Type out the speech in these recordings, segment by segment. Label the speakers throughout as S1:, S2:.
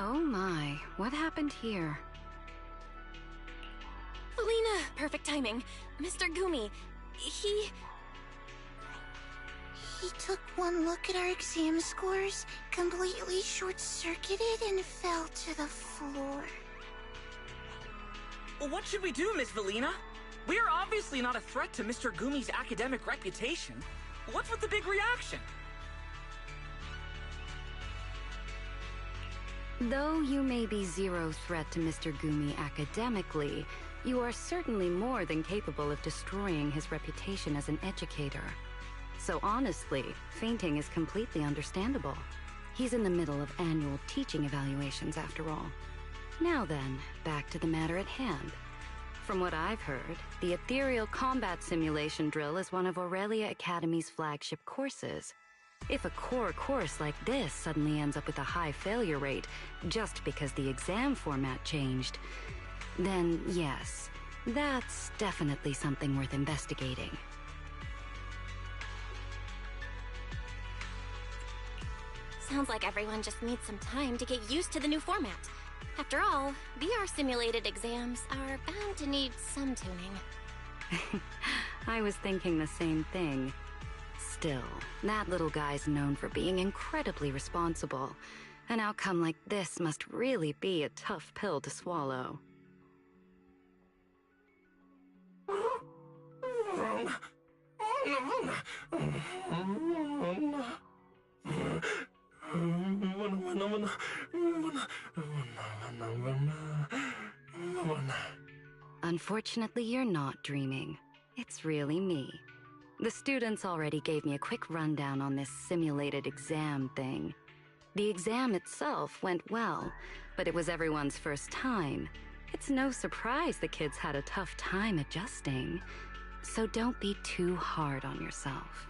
S1: Oh my, what happened here?
S2: Felina! Perfect timing. Mr. Gumi, he
S3: took one look at our exam scores, completely short-circuited, and fell to the floor.
S4: Well, what should we do, Miss Felina? We are obviously not a threat to Mr. Gumi's academic reputation. What's with the big reaction?
S1: Though you may be zero threat to Mr. Gumi academically, you are certainly more than capable of destroying his reputation as an educator. So honestly, fainting is completely understandable. He's in the middle of annual teaching evaluations after all. Now then, back to the matter at hand. From what I've heard, the Ethereal Combat Simulation Drill is one of Aurelia Academy's flagship courses. If a core course like this suddenly ends up with a high failure rate just because the exam format changed, then yes, that's definitely something worth investigating.
S2: Sounds like everyone just needs some time to get used to the new format. After all, VR simulated exams are bound to need some tuning.
S1: I was thinking the same thing. Still, that little guy's known for being incredibly responsible. An outcome like this must really be a tough pill to swallow. Unfortunately, you're not dreaming. It's really me. The students already gave me a quick rundown on this simulated exam thing. The exam itself went well, but it was everyone's first time. It's no surprise the kids had a tough time adjusting. So don't be too hard on yourself.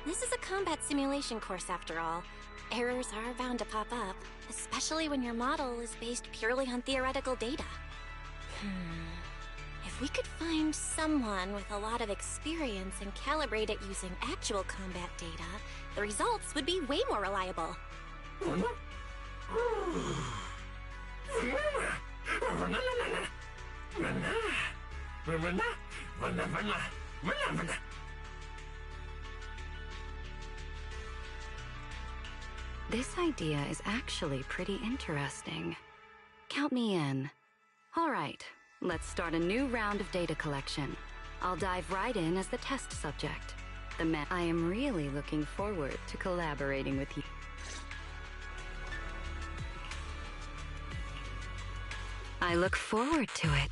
S2: This is a combat simulation course after all. Errors are bound to pop up, especially when your model is based purely on theoretical data. If we could find someone with a lot of experience and calibrate it using actual combat data, the results would be way more reliable.
S1: This idea is actually pretty interesting. Count me in. All right, let's start a new round of data collection. I'll dive right in as the test subject. I am really looking forward to collaborating with you. I look forward to it.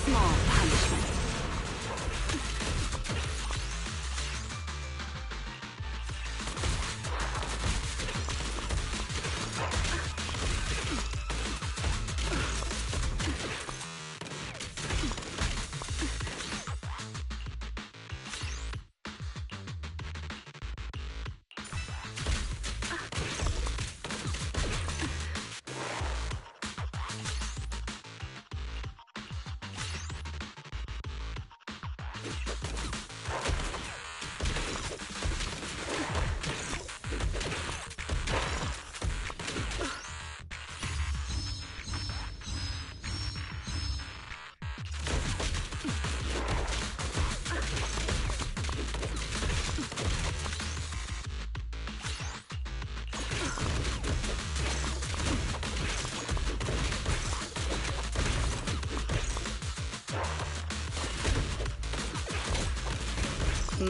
S1: small punishment.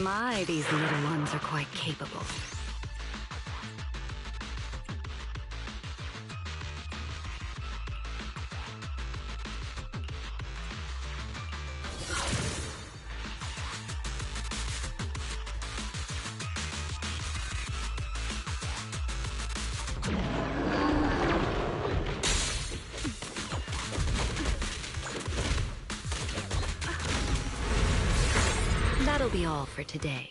S1: My, these little ones are quite capable. That'll be all for today.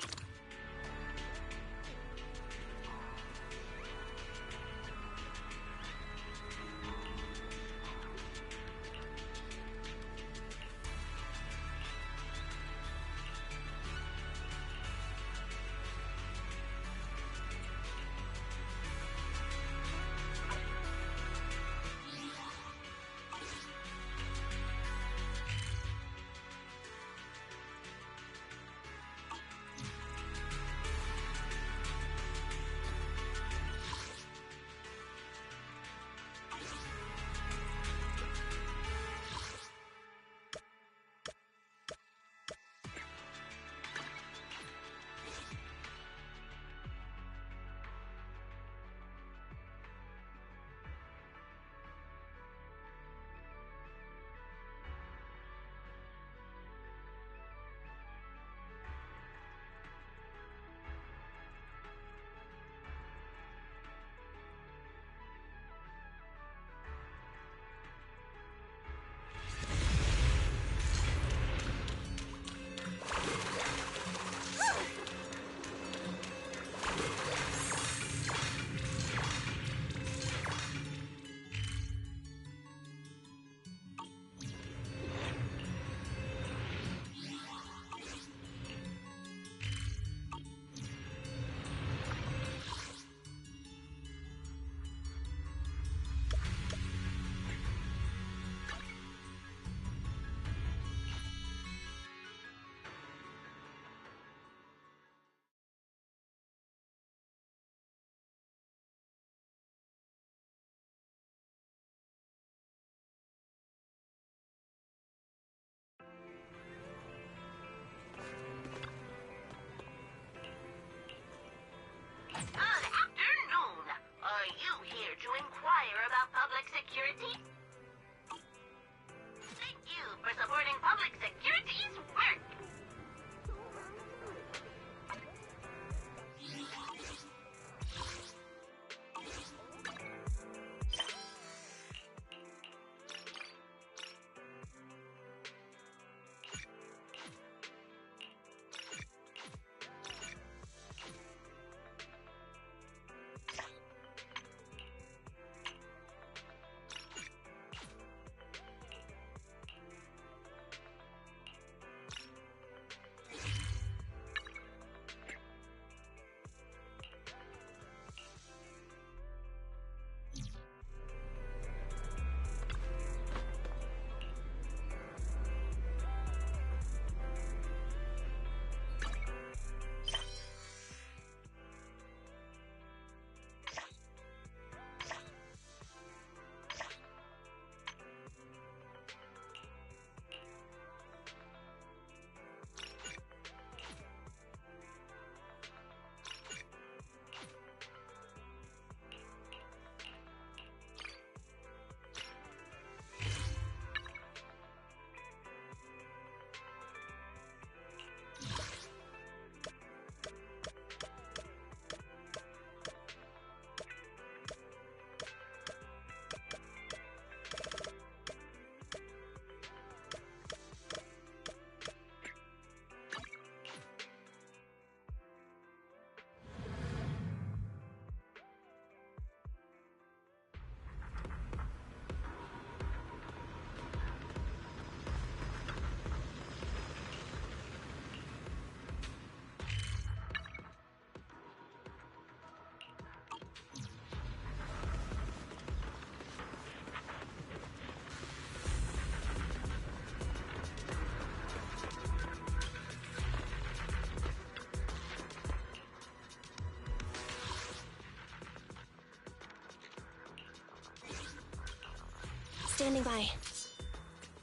S2: Standing by.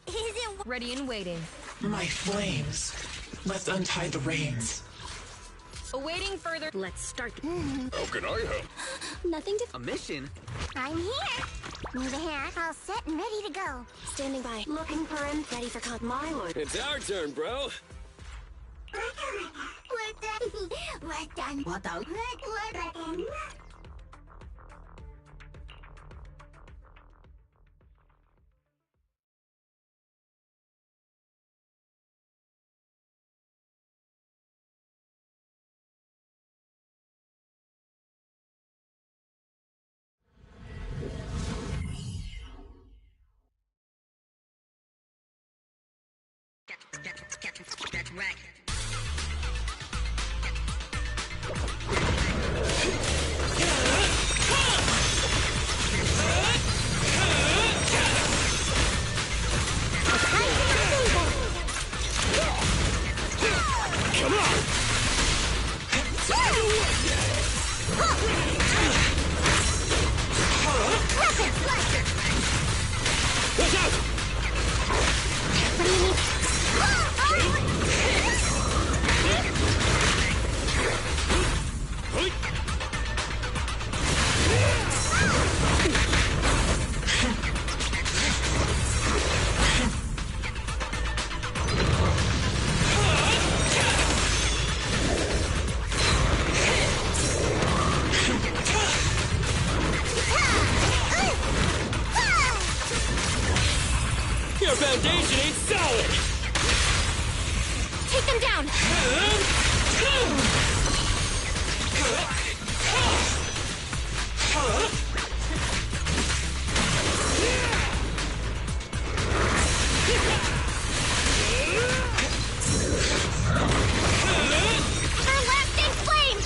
S2: Is it
S5: Ready and waiting.
S6: My flames. Let's untie the reins.
S5: Awaiting further. Let's start.
S7: How can I help?
S2: nothing to...
S4: A mission?
S3: I'm here. Need a hand? All set and ready to go.
S2: Standing by.
S5: Looking for him.
S2: Ready for con...
S5: My lord.
S7: It's our turn, bro.
S3: We're done. We're done.
S5: What the?
S3: We're done.
S5: Get wrecked.
S7: Come on! Watch out! Your foundation ain't solid!
S2: Take them down! Everlasting flame!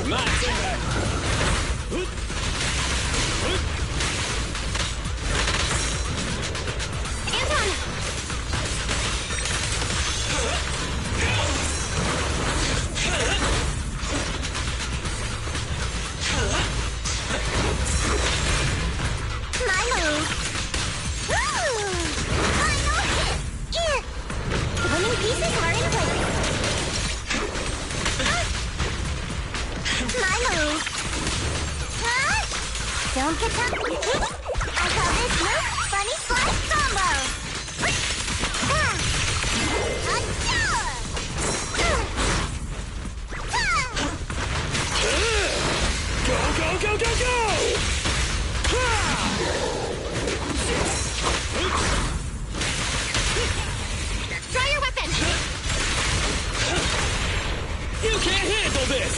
S7: My turn!
S2: Anton!
S3: My move. Woo! Final hit. The winning pieces are in place. My move. Huh? Don't get up. I call this move Funny Slice Combo.
S7: Go, go, go, go, go!
S2: Draw your weapon!
S7: You can't handle this!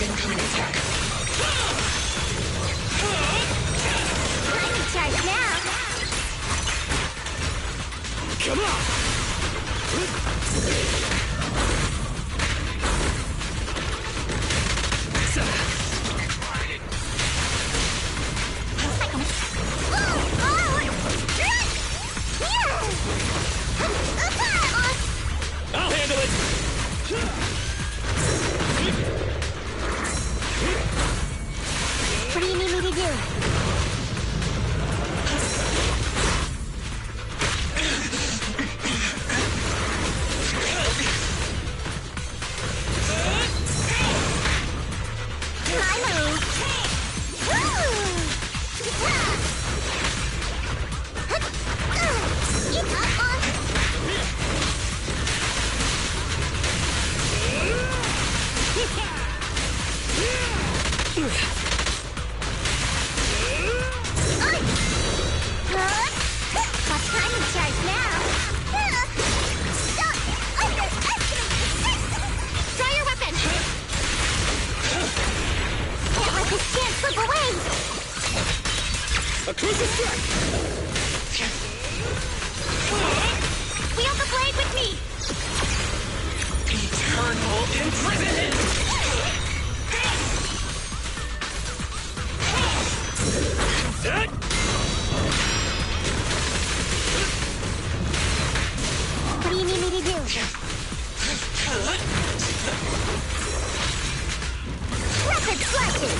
S6: Incoming attack.
S3: I'm in charge now.
S7: Come on! I'll handle it!
S3: What do you need me to do? Record slasher!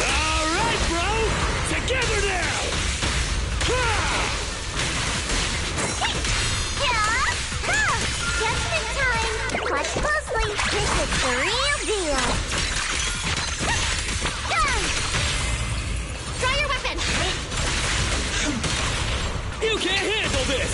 S7: Alright, bro! Together now!
S3: Just in time! Clutch closely! This is the real deal!
S2: Draw your weapon!
S7: You can't handle this!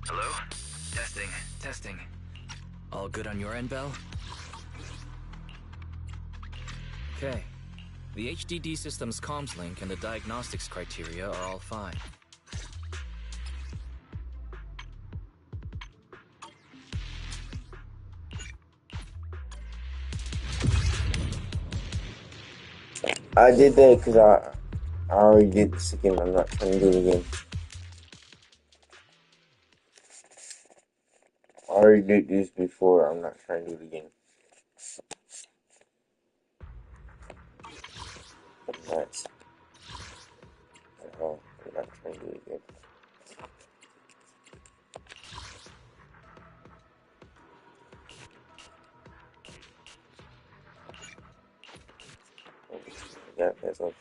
S8: Hello? Testing, testing. All good on your end, Belle? Okay. The HDD system's comms link and the diagnostics criteria are all fine.
S9: I did that because I already did this again. I'm not trying to do it again. I already did this before. I'm not trying to do it again. I'm not trying to do it again. Yeah, that's all.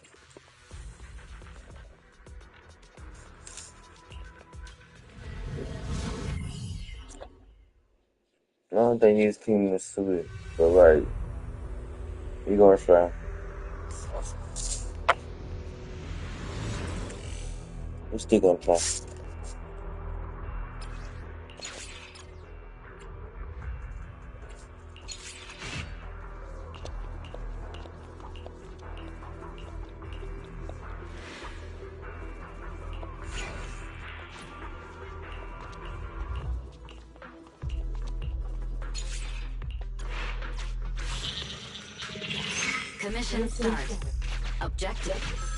S9: I don't think his team is suited, but like, we gonna try. We still gonna try.
S1: Commission start. Objective.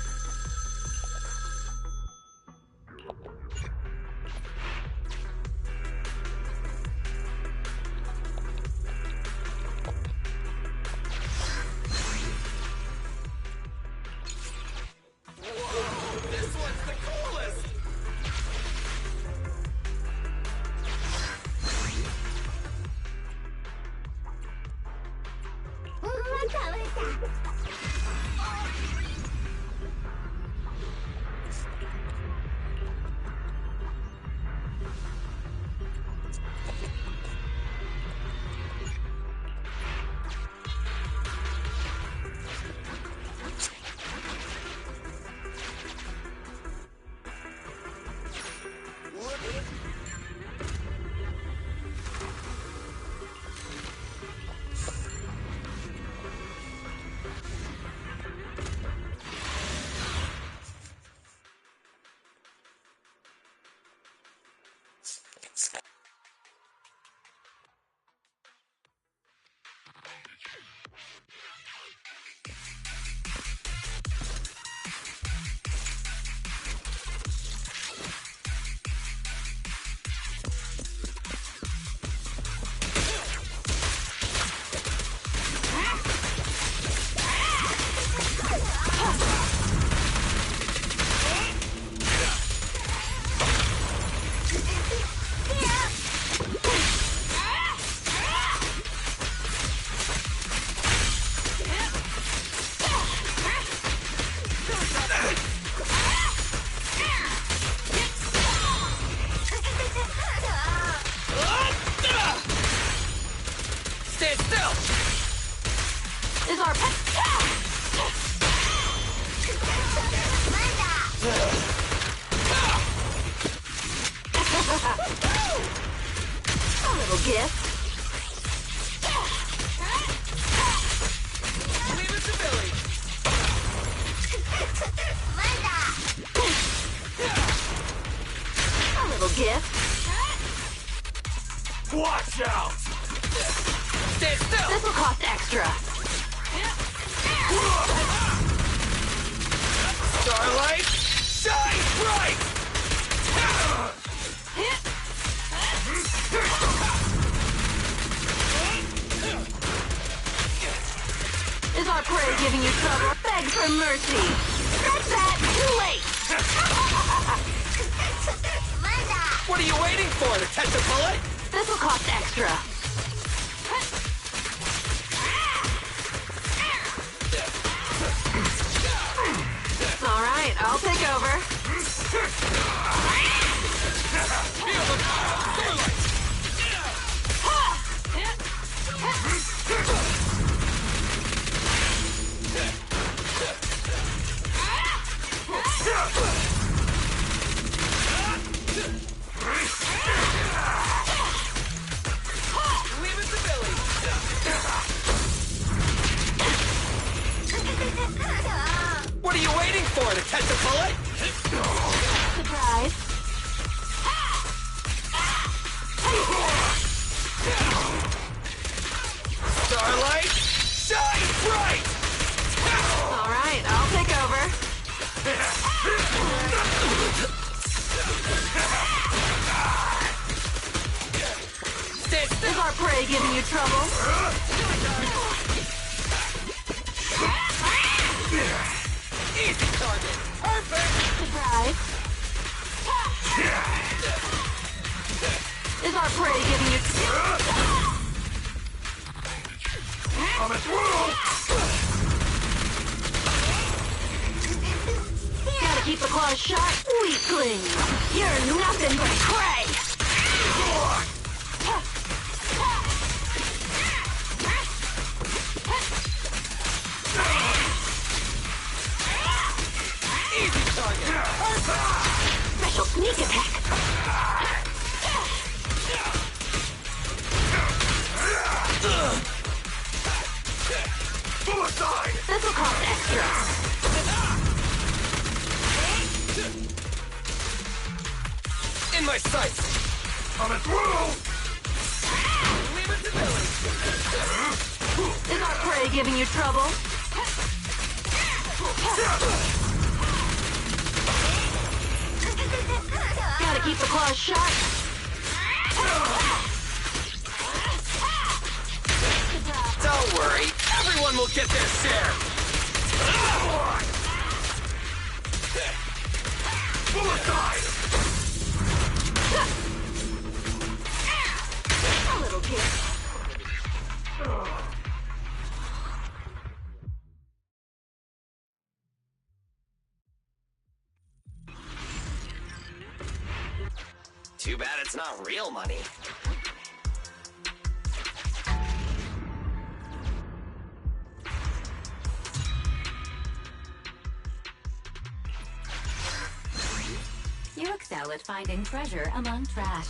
S5: this.
S7: Watch out! Stand still!
S5: This will cost extra.
S7: Starlight, shine bright!
S5: Is our prey giving you trouble? Beg for mercy. Scratch that! Too late!
S7: What are you waiting for, to catch a bullet?
S5: This will cost extra. Alright, I'll take over.
S7: Feel the power! Starlight! Leave it to Billy! What are you waiting for, to catch a bullet?
S5: Surprise.
S7: Starlight, shine bright!
S5: Alright, I'll take over.
S7: Stand still!
S5: Is our prey giving you trouble?
S7: Easy target! Perfect!
S5: Surprise. Is our prey giving you...
S7: Coming through!
S5: Gotta keep the claws sharp, weakling. You're nothing but prey.
S7: Easy target! Perfect!
S5: Special sneak attack.
S7: Full aside!
S5: This will cost extra.
S7: In my sights! Coming through! Leave it to Billy!
S5: Is our prey giving you trouble? Gotta keep the claws sharp.
S7: Don't worry, everyone will get their share! Full aside!
S5: A little kiss.
S7: Too bad it's not real money.
S1: You excel at finding treasure among trash.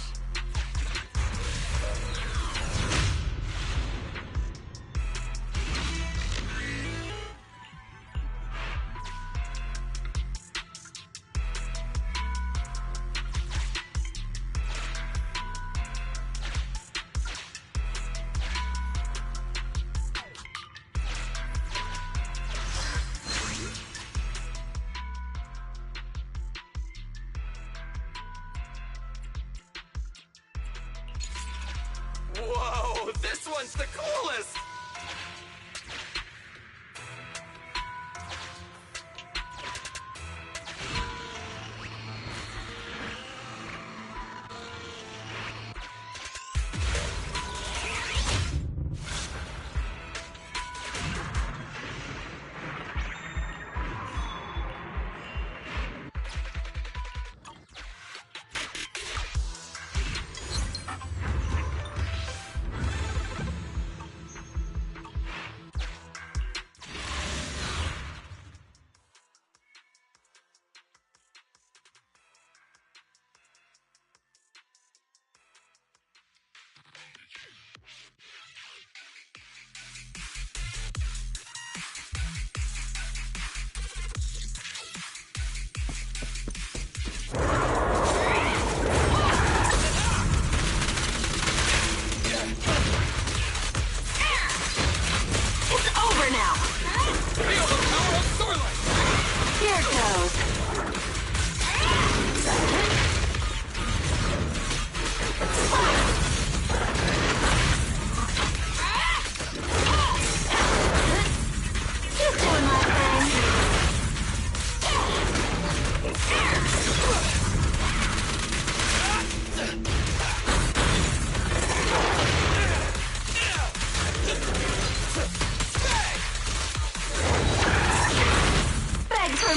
S7: Whoa, this one's the coolest!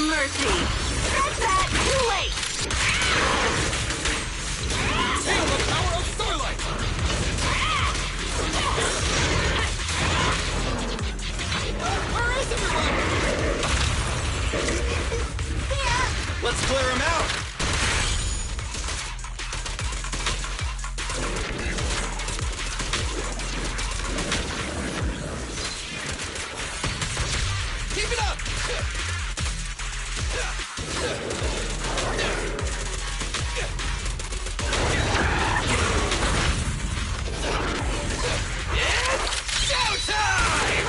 S5: for mercy. Scratch that! Too late!
S7: Feel the power of starlight! Where is everyone?
S5: Here!
S7: Let's clear him out! Keep it up! It's showtime!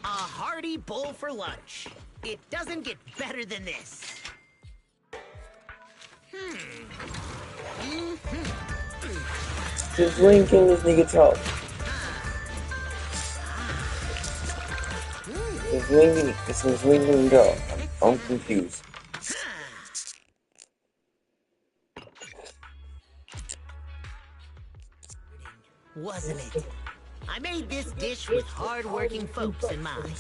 S10: A hearty bowl for lunch. It doesn't get better than this.
S9: Since when can this nigga talk? Since when can he talk? I'm confused.
S10: Wasn't it? I made this dish with hard-working folks in mind.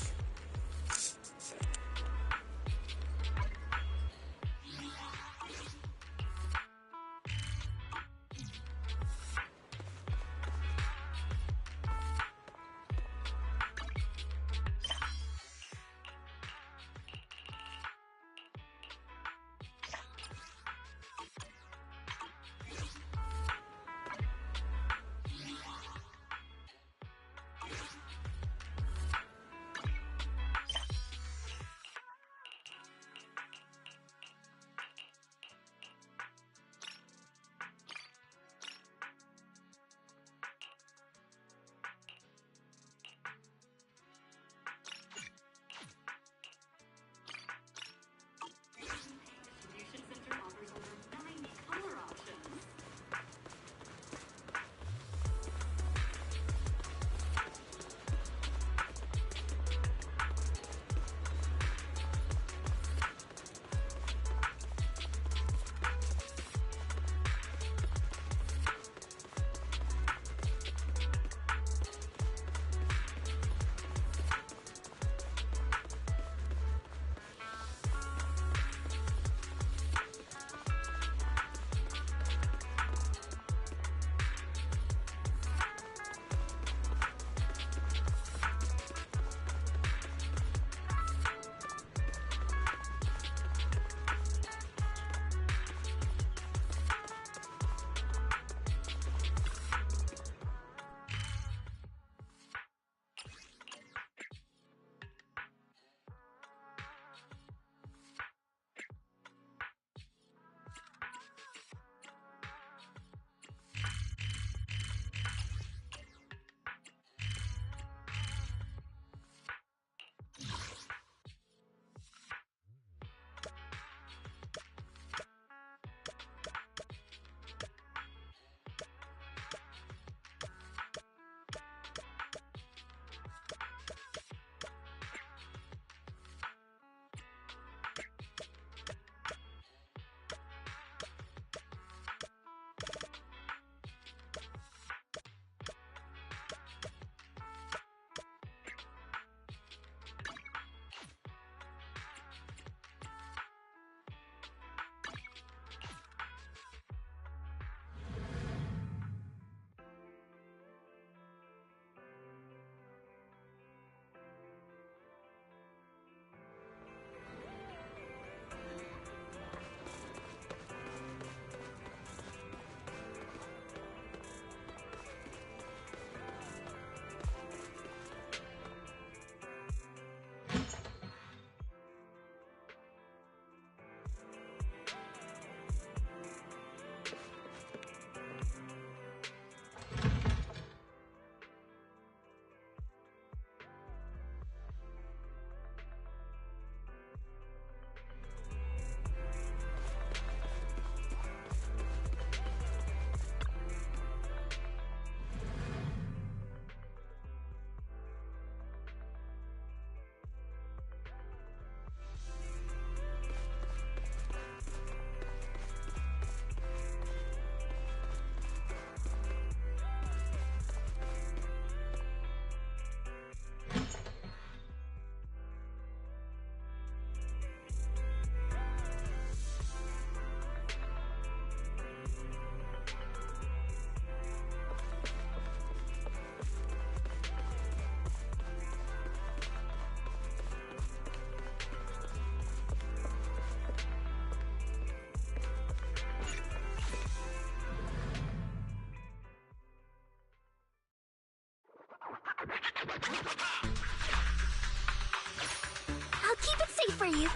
S3: you.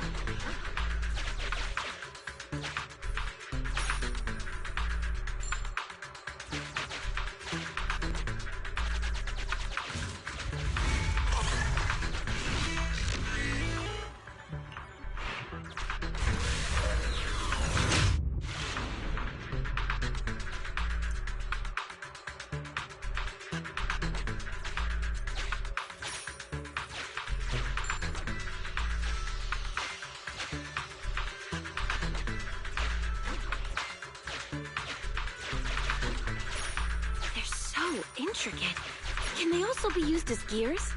S1: Intricate. Can they also be used as gears?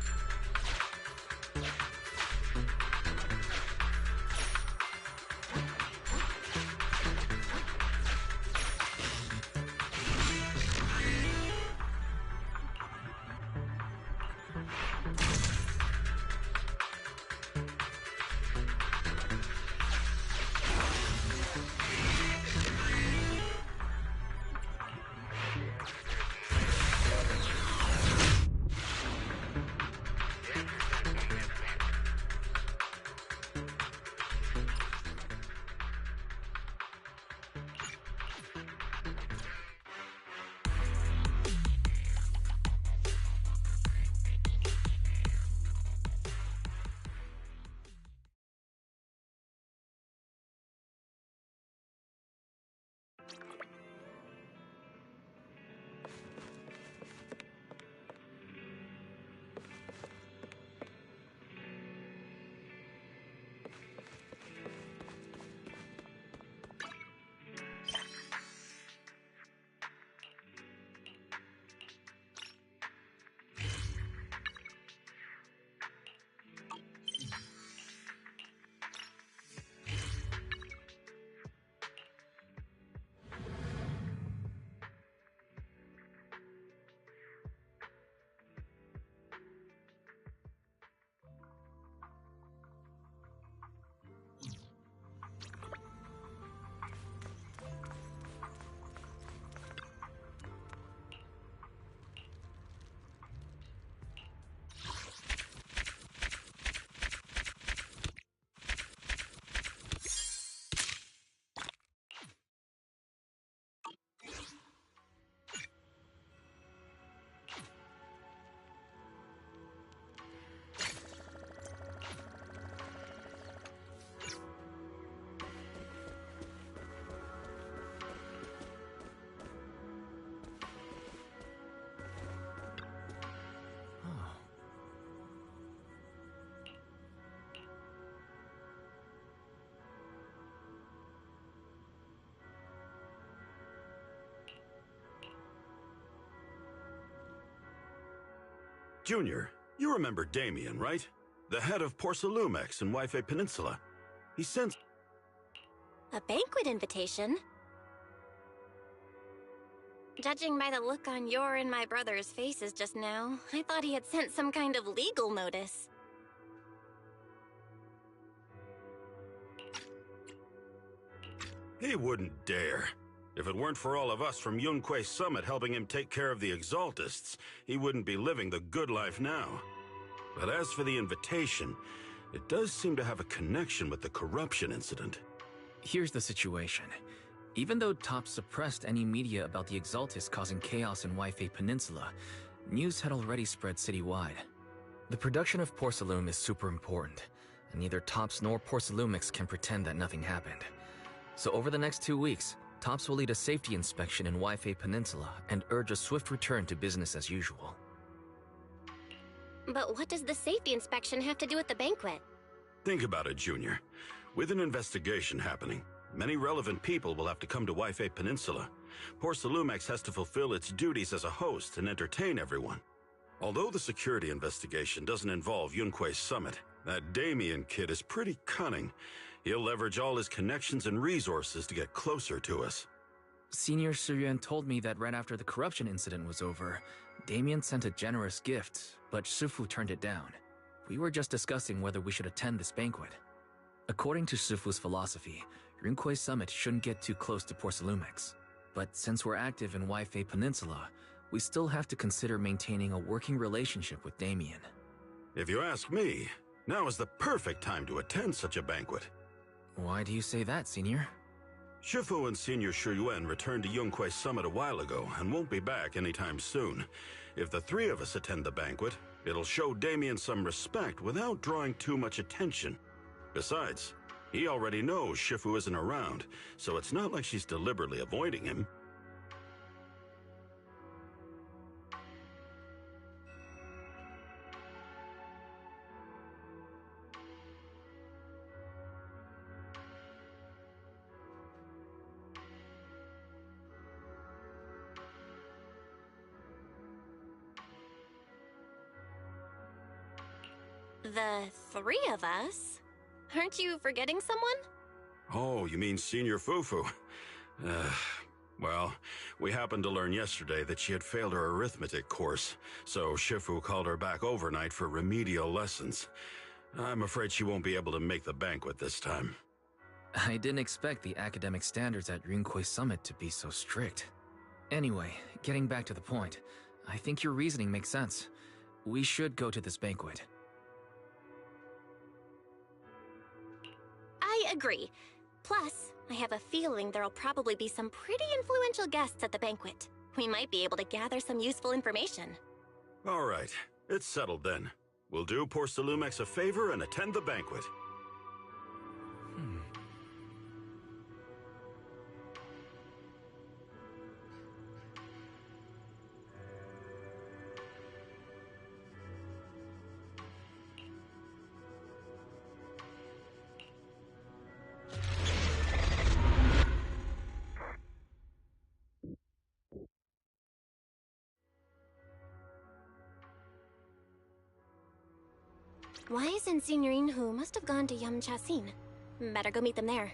S11: Junior, you remember Damien, right? The head of Porcelumex in Wi-Fi Peninsula. He sent...
S2: A banquet invitation? Judging by the look on your and my brother's faces just now, I thought he had sent some kind of legal notice.
S11: He wouldn't dare. If it weren't for all of us from Yunque Summit helping him take care of the Exaltists, he wouldn't be living the good life now. But as for the invitation, it does seem to have a connection with the corruption incident.
S8: Here's the situation. Even though TOPS suppressed any media about the Exaltists causing chaos in Wi-Fi Peninsula, news had already spread citywide. The production of Porcelume is super important, and neither TOPS nor Porcelumix can pretend that nothing happened. So over the next 2 weeks, TOPS will lead a safety inspection in Wi-Fi Peninsula and urge a swift return to business as usual.
S2: But what does the safety inspection have to do with the banquet?
S11: Think about it, Junior. With an investigation happening, many relevant people will have to come to Wi-Fi Peninsula. Porcelumex has to fulfill its duties as a host and entertain everyone. Although the security investigation doesn't involve Yunque Summit, that Damien kid is pretty cunning. He'll leverage all his connections and resources to get closer to us.
S8: Senior Suyuan told me that right after the corruption incident was over, Damien sent a generous gift, but Shifu turned it down. We were just discussing whether we should attend this banquet. According to Shifu's philosophy, Yunque Summit shouldn't get too close to Porcelumex. But since we're active in Wi-Fi Peninsula, we still have to consider maintaining a working relationship with Damien.
S11: If you ask me, Now is the perfect time to attend such a banquet.
S8: Why do you say that, Senior?
S11: Shifu and Senior Shuyuan returned to Yunquei Summit a while ago and won't be back anytime soon. If the three of us attend the banquet, it'll show Damien some respect without drawing too much attention. Besides, he already knows Shifu isn't around, so it's not like she's deliberately avoiding him.
S2: The three of us? Aren't you forgetting someone?
S11: Oh, you mean Senior Fufu? Well, we happened to learn yesterday that she had failed her arithmetic course, so Shifu called her back overnight for remedial lessons. I'm afraid she won't be able to make the banquet this time.
S8: I didn't expect the academic standards at Yunquei Summit to be so strict. Anyway, getting back to the point, I think your reasoning makes sense. We should go to this banquet.
S2: I agree. Plus, I have a feeling there'll probably be some pretty influential guests at the banquet. We might be able to gather some useful information.
S11: All right, it's settled then. We'll do poor Salumex a favor and attend the banquet.
S2: Wise and Signorine Hu must have gone to Yamchasin. Better go meet them there.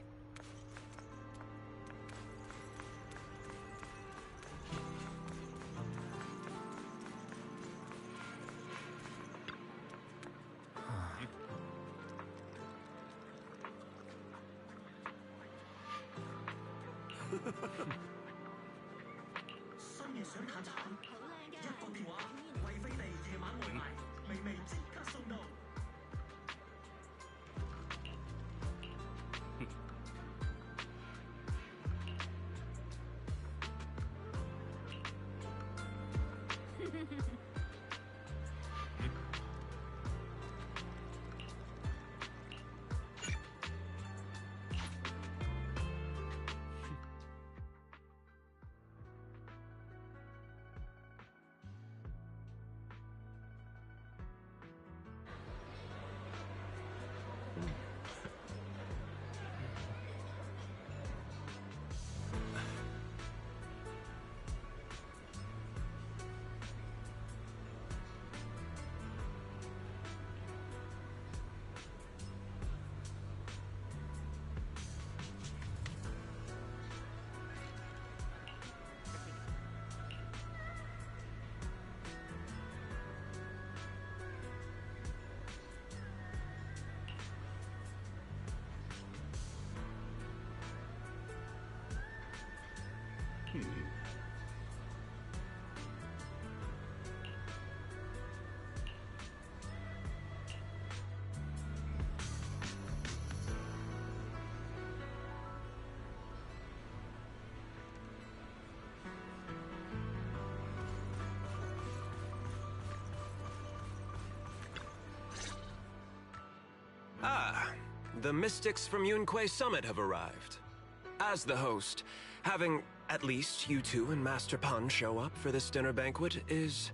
S12: Ah, the mystics from Yunquei Summit have arrived. As the host, having at least you two and Master Pan show up for this dinner banquet is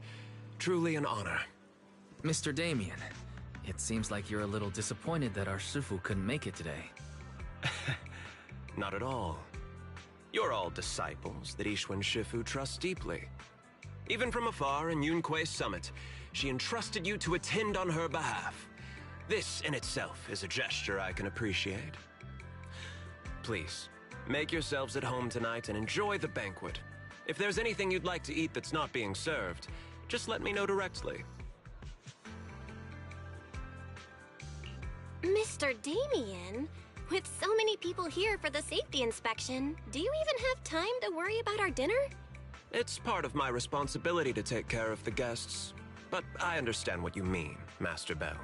S12: truly an honor.
S8: Mr. Damien, it seems like you're a little disappointed that our Shifu couldn't make it today.
S12: Not at all. You're all disciples that Ishwen Shifu trusts deeply. Even from afar in Yunquei Summit, she entrusted you to attend on her behalf. This in itself is a gesture I can appreciate. Please, make yourselves at home tonight and enjoy the banquet. If there's anything you'd like to eat that's not being served, just let me know directly.
S2: Mr. Damien, with so many people here for the safety inspection, do you even have time to worry about our dinner?
S12: It's part of my responsibility to take care of the guests, but I understand what you mean, Master Bell.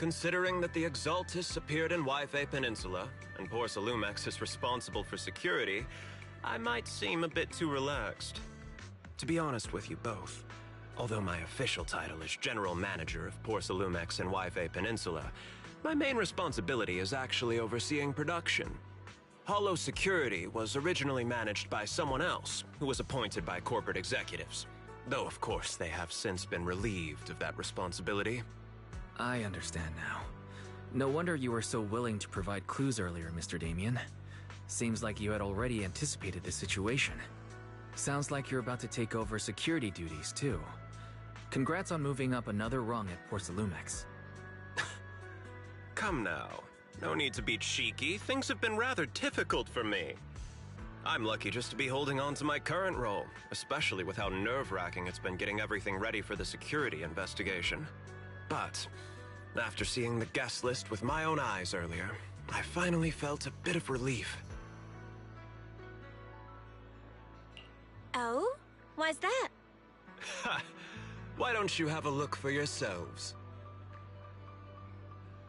S12: Considering that the Exaltus appeared in Wi-Fi Peninsula, and Porsalumex is responsible for security, I might seem a bit too relaxed. To be honest with you both, although my official title is General Manager of Porsalumex and Wi-Fi Peninsula, my main responsibility is actually overseeing production. Hollow Security was originally managed by someone else, who was appointed by corporate executives. Though, of course, they have since been relieved of that responsibility.
S8: I understand now. No wonder you were so willing to provide clues earlier, Mr. Damien. Seems like you had already anticipated the situation. Sounds like you're about to take over security duties, too. Congrats on moving up another rung at Porsalumex.
S12: Come now. No need to be cheeky. Things have been rather difficult for me. I'm lucky just to be holding on to my current role, especially with how nerve-wracking it's been getting everything ready for the security investigation. But after seeing the guest list with my own eyes earlier, I finally felt a bit of relief.
S2: Oh? Why's that?
S12: Ha! Why don't you have a look for yourselves?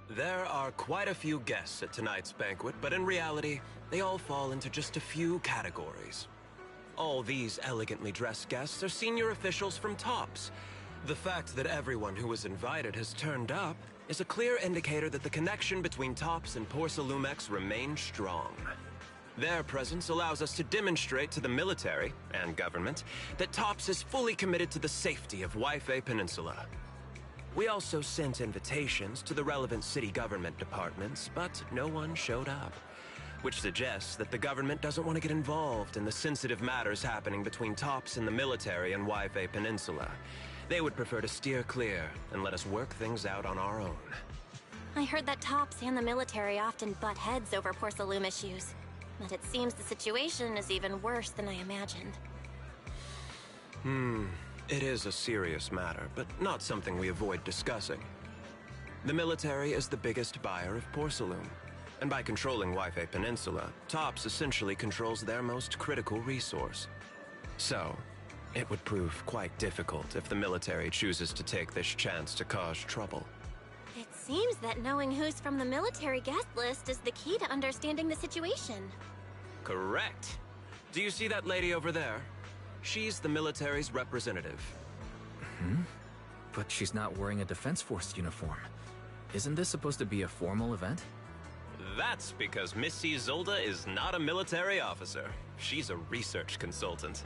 S12: There are quite a few guests at tonight's banquet, but in reality, they all fall into just a few categories. All these elegantly dressed guests are senior officials from TOPS. The fact that everyone who was invited has turned up is a clear indicator that the connection between TOPS and Porsalumex remains strong. Their presence allows us to demonstrate to the military and government that TOPS is fully committed to the safety of Wi-Fi Peninsula. We also sent invitations to the relevant city government departments, but no one showed up, which suggests that the government doesn't want to get involved in the sensitive matters happening between TOPS and the military and Wi-Fi Peninsula. They would prefer to steer clear and let us work things out on our own.
S2: I heard that TOPS and the military often butt heads over Porsalume issues, but it seems the situation is even worse than I imagined.
S12: It is a serious matter, but not something we avoid discussing. The military is the biggest buyer of Porsalume, and by controlling Wi-Fi Peninsula, TOPS essentially controls their most critical resource. So, it would prove quite difficult if the military chooses to take this chance to cause trouble.
S2: It seems that knowing who's from the military guest list is the key to understanding the situation.
S12: Correct. Do you see that lady over there? She's the military's representative.
S8: But she's not wearing a Defense Force uniform. Isn't this supposed to be a formal event?
S12: That's because Missy Zolda is not a military officer. She's a research consultant.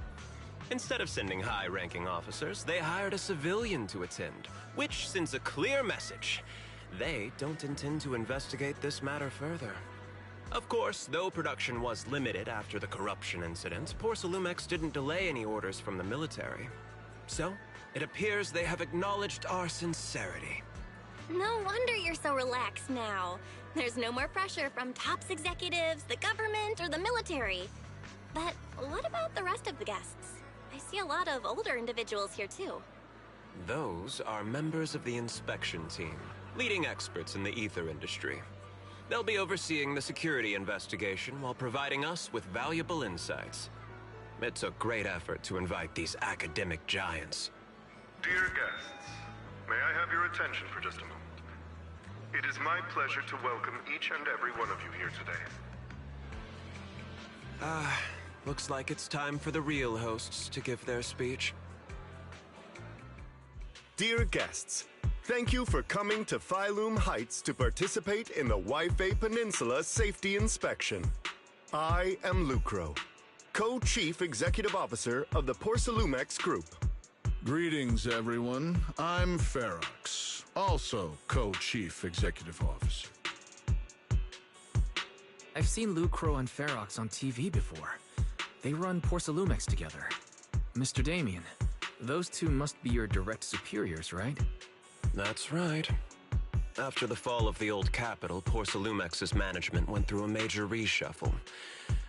S12: Instead of sending high-ranking officers, they hired a civilian to attend, which sends a clear message. They don't intend to investigate this matter further. Of course, though production was limited after the corruption incident, Porsalumex didn't delay any orders from the military. So, it appears they have acknowledged our sincerity.
S2: No wonder you're so relaxed now. There's no more pressure from TOPS executives, the government, or the military. But what about the rest of the guests? I see a lot of older individuals here too.
S12: Those are members of the inspection team, leading experts in the ether industry. They'll be overseeing the security investigation while providing us with valuable insights. It took great effort to invite these academic giants.
S13: Dear guests, may I have your attention for just a moment? It is my pleasure to welcome each and every one of you here today.
S12: Looks like it's time for the real hosts to give their speech.
S14: Dear guests, thank you for coming to Phylum Heights to participate in the Wi-Fi Peninsula Safety Inspection. I am Lucro, Co-Chief Executive Officer of the Porsalumex Group.
S15: Greetings, everyone. I'm Ferox, also Co-Chief Executive Officer.
S8: I've seen Lucro and Ferox on TV before. They run Porsalumex together. Mr. Damien, those two must be your direct superiors, right?
S12: That's right. After the fall of the old capital, Porsalumex's management went through a major reshuffle.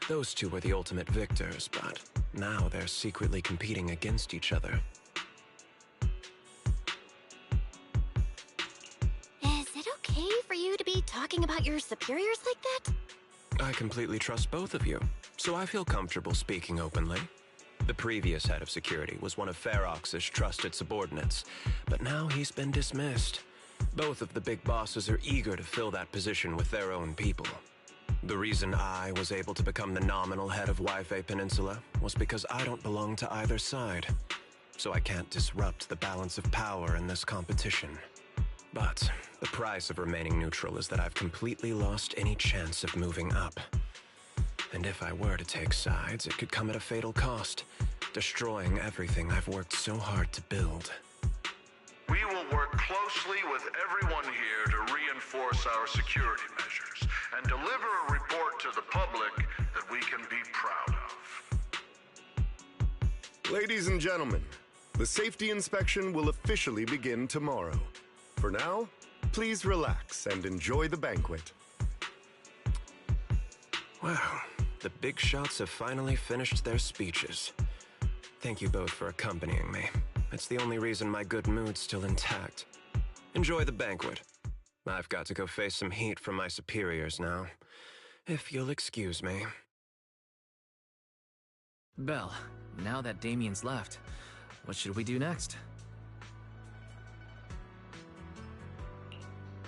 S12: Those two were the ultimate victors, but now they're secretly competing against each other.
S2: Is it okay for you to be talking about your superiors like that?
S12: I completely trust both of you, so I feel comfortable speaking openly. The previous head of security was one of Ferox's trusted subordinates, but now he's been dismissed. Both of the big bosses are eager to fill that position with their own people. The reason I was able to become the nominal head of Wi-Fi Peninsula was because I don't belong to either side. So I can't disrupt the balance of power in this competition. But the price of remaining neutral is that I've completely lost any chance of moving up. And if I were to take sides, it could come at a fatal cost, destroying everything I've worked so hard to build.
S13: We will work closely with everyone here to reinforce our security measures and deliver a report to the public that we can be proud of.
S14: Ladies and gentlemen, the safety inspection will officially begin tomorrow. For now, please relax and enjoy the banquet.
S12: Wow, the big shots have finally finished their speeches. Thank you both for accompanying me. It's the only reason my good mood's still intact. Enjoy the banquet. I've got to go face some heat from my superiors now. If you'll excuse me.
S8: Belle, now that Damien's left, what should we do next?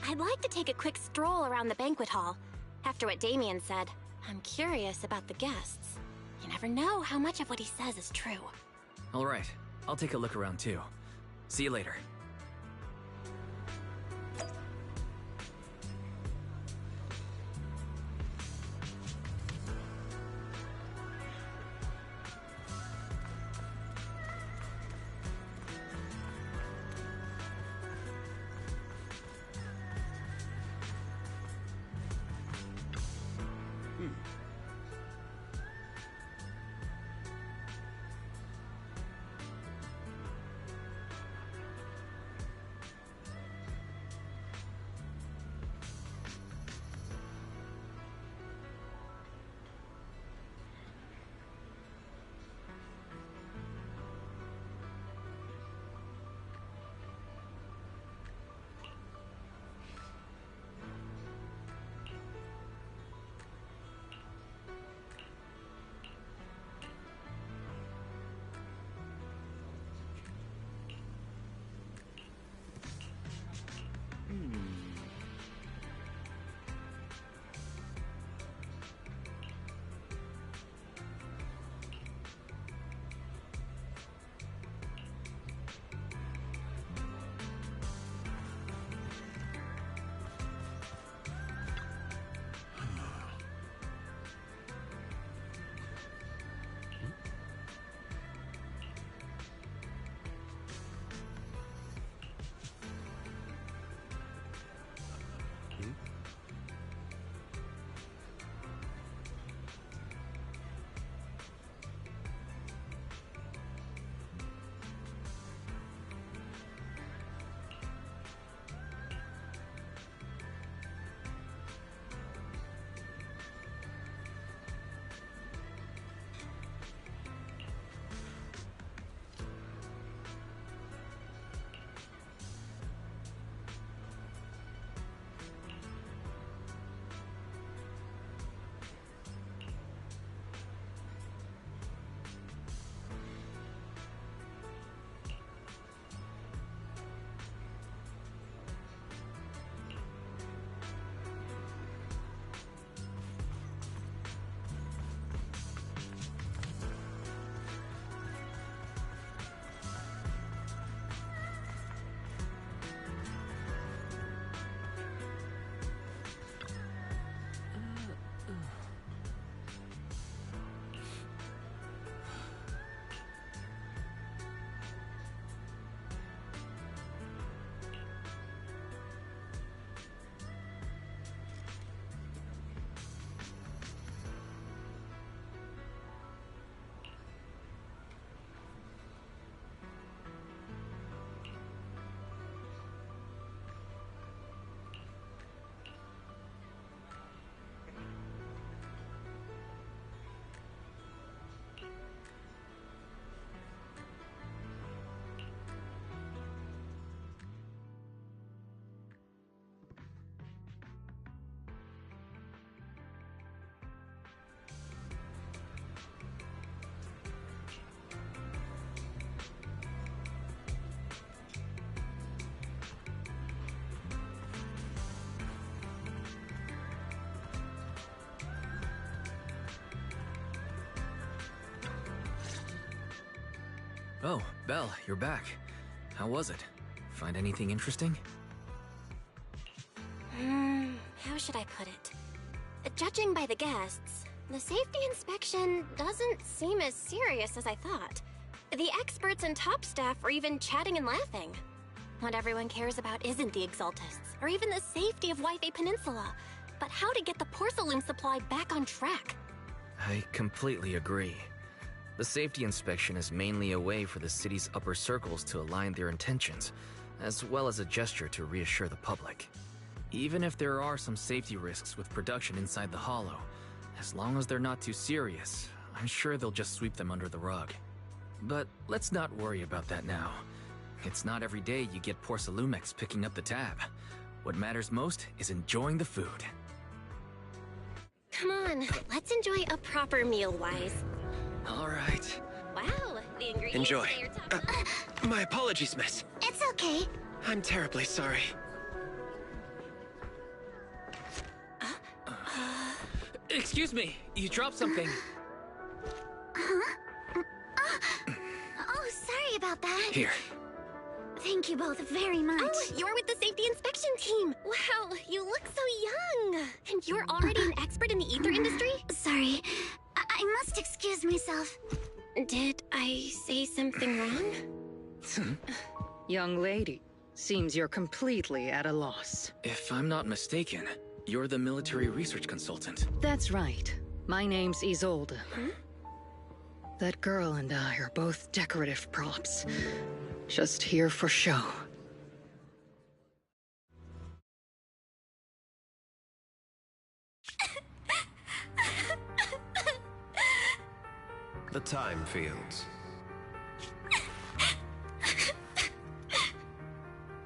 S2: I'd like to take a quick stroll around the banquet hall. After what Damien said, I'm curious about the guests. You never know how much of what he says is true.
S8: All right, I'll take a look around too. See you later. Oh, Belle, you're back. How was it? Find anything interesting?
S2: How should I put it? Judging by the guests, the safety inspection doesn't seem as serious as I thought. The experts and top staff are even chatting and laughing. What everyone cares about isn't the Exaltists, or even the safety of Wi-Fi Peninsula, but how to get the Porcelain supply back on track.
S8: I completely agree. The safety inspection is mainly a way for the city's upper circles to align their intentions, as well as a gesture to reassure the public. Even if there are some safety risks with production inside the Hollow, as long as they're not too serious, I'm sure they'll just sweep them under the rug. But let's not worry about that now. It's not every day you get Porcelumex picking up the tab. What matters most is enjoying the food.
S2: Come on, let's enjoy a proper meal, Wise.
S12: All right.
S2: Wow, the ingredients
S12: Enjoy.
S2: say you're top-
S12: My apologies, miss.
S3: It's okay.
S12: I'm terribly sorry.
S4: Excuse me, you dropped something.
S3: Huh? Oh, sorry about that.
S8: Here.
S3: Thank you both very much.
S2: Oh, you're with the safety inspection team. Wow, you look so young. And you're already an expert in the ether industry?
S3: Sorry. I must excuse myself.
S2: Did I say something wrong?
S16: Young lady, seems you're completely at a loss.
S8: If I'm not mistaken, you're the military research consultant.
S16: That's right. My name's Isolde. That girl and I are both decorative props. Just here for show.
S12: The Time Fields.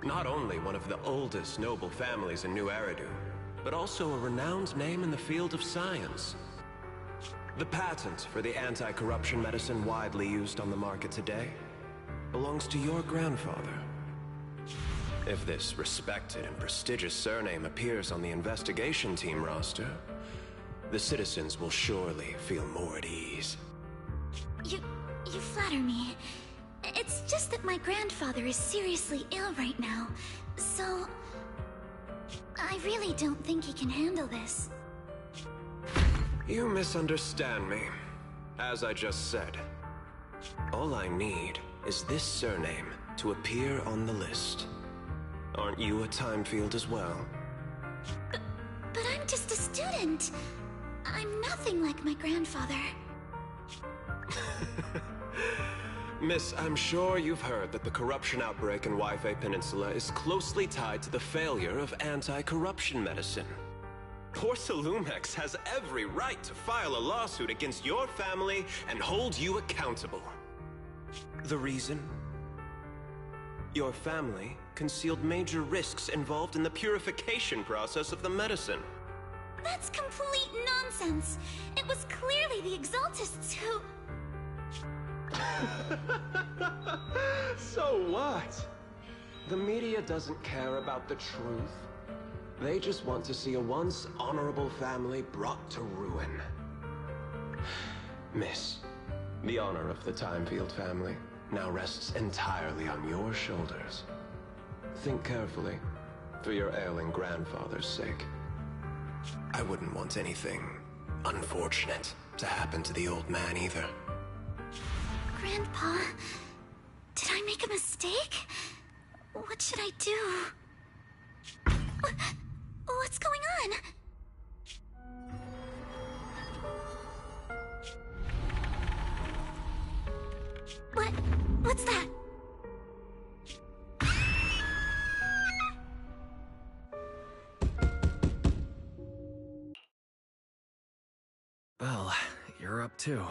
S12: Not only one of the oldest noble families in New Eridu, but also a renowned name in the field of science. The patent for the anti-corruption medicine widely used on the market today belongs to your grandfather. If this respected and prestigious surname appears on the investigation team roster, the citizens will surely feel more at ease.
S3: You flatter me. It's just that my grandfather is seriously ill right now, so I really don't think he can handle this.
S12: You misunderstand me. As I just said, all I need is this surname to appear on the list. Aren't you a time field as well?
S3: But I'm just a student. I'm nothing like my grandfather.
S12: Miss, I'm sure you've heard that the corruption outbreak in Wi-Fi Peninsula is closely tied to the failure of anti-corruption medicine. Porcelumex has every right to file a lawsuit against your family and hold you accountable. The reason? Your family concealed major risks involved in the purification process of the medicine.
S3: That's complete nonsense. It was clearly the Exaltists who...
S12: So what? The media doesn't care about the truth. They just want to see a once honorable family brought to ruin. Miss, the honor of the Timefield family now rests entirely on your shoulders. Think carefully, for your ailing grandfather's sake. I wouldn't want anything unfortunate to happen to the old man either.
S3: Grandpa, did I make a mistake? What should I do? What's going on? What's that?
S8: Well, you're up too.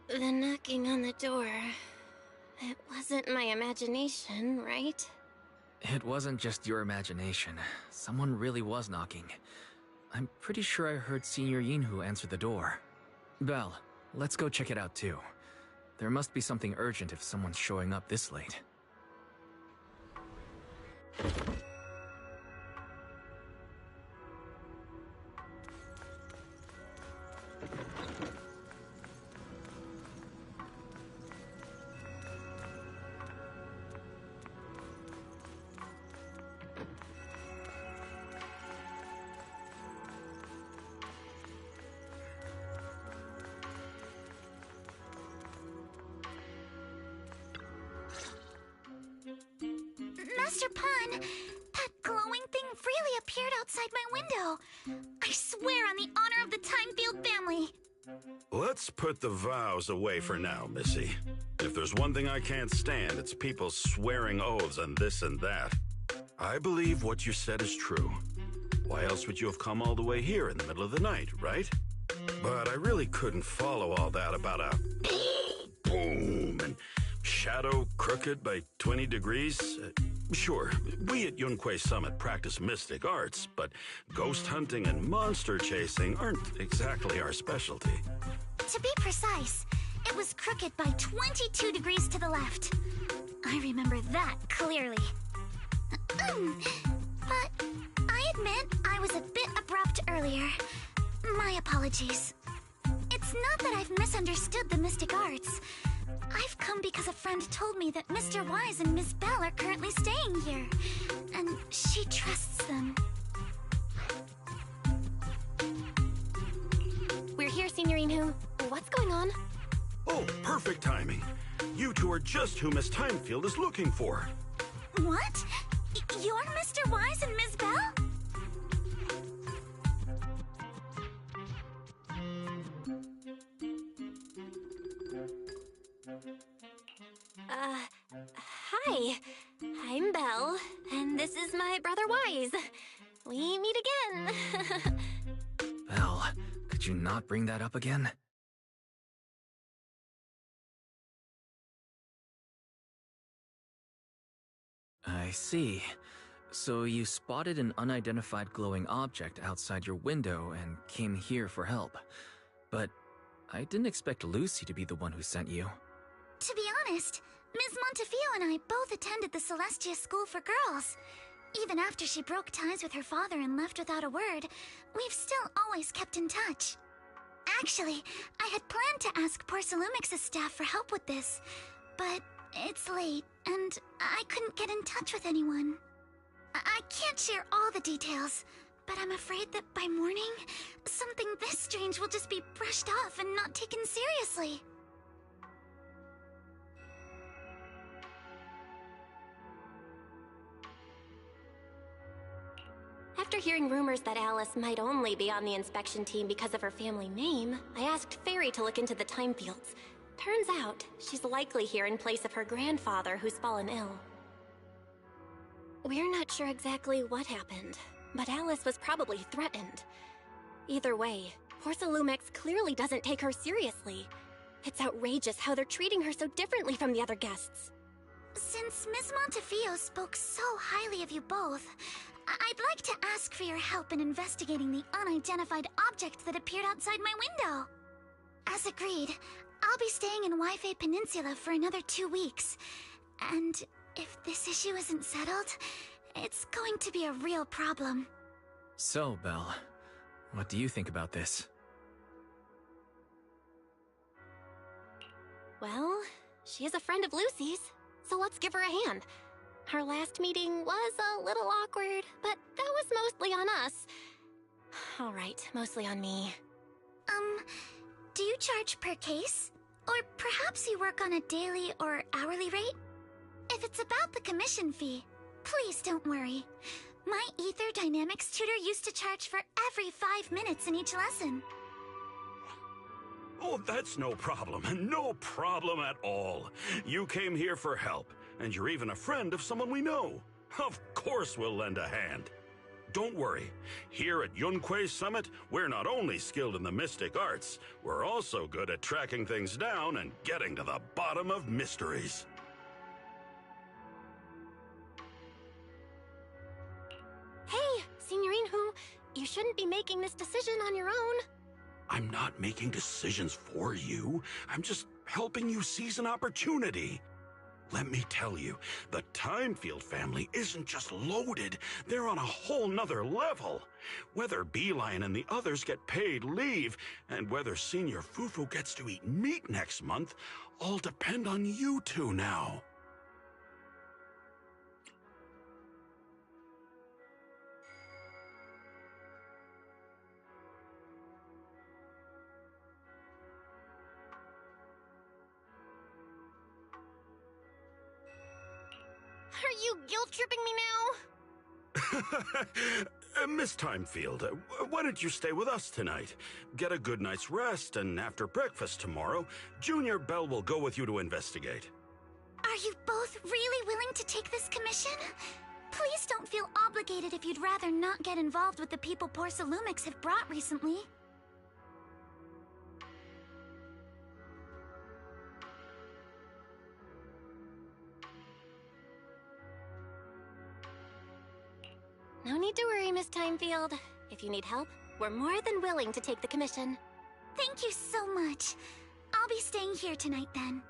S2: The knocking on the door. It wasn't my imagination, right?
S8: It wasn't just your imagination. Someone really was knocking. I'm pretty sure I heard Senior Yinhu answer the door. Belle, let's go check it out too. There must be something urgent if someone's showing up this late.
S3: Master Pun, that glowing thing really appeared outside my window. I swear on the honor of the Timefield family.
S11: Let's put the vows away for now, Missy. If there's one thing I can't stand, it's people swearing oaths on this and that. I believe what you said is true. Why else would you have come all the way here in the middle of the night, right? But I really couldn't follow all that about a boom and shadow crooked by 20 degrees. Sure, we at Yunquay Summit practice mystic arts, but ghost hunting and monster chasing aren't exactly our specialty.
S3: To be precise, it was crooked by 22 degrees to the left. I remember that clearly. But I admit I was a bit abrupt earlier. My apologies. It's not that I've misunderstood the mystic arts. I've come because a friend told me that Mr. Wise and Miss Bell are currently staying here, and she trusts them.
S2: We're here, Signorine Who. What's going on?
S11: Oh, perfect timing. You two are just who Miss Timefield is looking for.
S3: What? You're Mr. Wise and Miss Bell?
S2: Hi. I'm Belle, and this is my brother Wise. We meet again.
S8: Belle, could you not bring that up again? I see. So you spotted an unidentified glowing object outside your window and came here for help. But I didn't expect Lucy to be the one who sent you.
S3: To be honest, Ms. Montefiore and I both attended the Celestia School for Girls. Even after she broke ties with her father and left without a word, we've still always kept in touch. Actually, I had planned to ask Porcelumix's staff for help with this, but it's late, and I couldn't get in touch with anyone. I can't share all the details, but I'm afraid that by morning, something this strange will just be brushed off and not taken seriously.
S2: After hearing rumors that Alice might only be on the inspection team because of her family name, I asked Fairy to look into the Timefields. Turns out, she's likely here in place of her grandfather who's fallen ill. We're not sure exactly what happened, but Alice was probably threatened. Either way, Porcelumix clearly doesn't take her seriously. It's outrageous how they're treating her so differently from the other guests.
S3: Since Ms. Montefiore spoke so highly of you both, I'd like to ask for your help in investigating the unidentified object that appeared outside my window. As agreed, I'll be staying in Wi-Fi Peninsula for another 2 weeks. And if this issue isn't settled, it's going to be a real problem.
S8: So, Belle, what do you think about this?
S2: Well, she is a friend of Lucy's, so let's give her a hand. Our last meeting was a little awkward, but that was mostly on us. All right, mostly on me.
S3: Do you charge per case? Or perhaps you work on a daily or hourly rate? If it's about the commission fee, please don't worry. My Ether Dynamics tutor used to charge for every 5 minutes in each lesson.
S11: Oh, that's no problem. No problem at all. You came here for help, and you're even a friend of someone we know. Of course we'll lend a hand. Don't worry. Here at Yunquay Summit, we're not only skilled in the mystic arts, we're also good at tracking things down and getting to the bottom of mysteries.
S2: Hey, Signorine Who, you shouldn't be making this decision on your own.
S11: I'm not making decisions for you. I'm just helping you seize an opportunity. Let me tell you, the Timefield family isn't just loaded, they're on a whole nother level. Whether Beeline and the others get paid leave, and whether Senior Fufu gets to eat meat next month, all depend on you two now.
S2: Are you guilt-tripping me now?
S11: Miss Timefield, why don't you stay with us tonight? Get a good night's rest, and after breakfast tomorrow, Junior Bell will go with you to investigate.
S3: Are you both really willing to take this commission? Please don't feel obligated if you'd rather not get involved with the people Porcelumix have brought recently.
S2: No need to worry, Miss Timefield. If you need help, we're more than willing to take the commission.
S3: Thank you so much. I'll be staying here tonight then.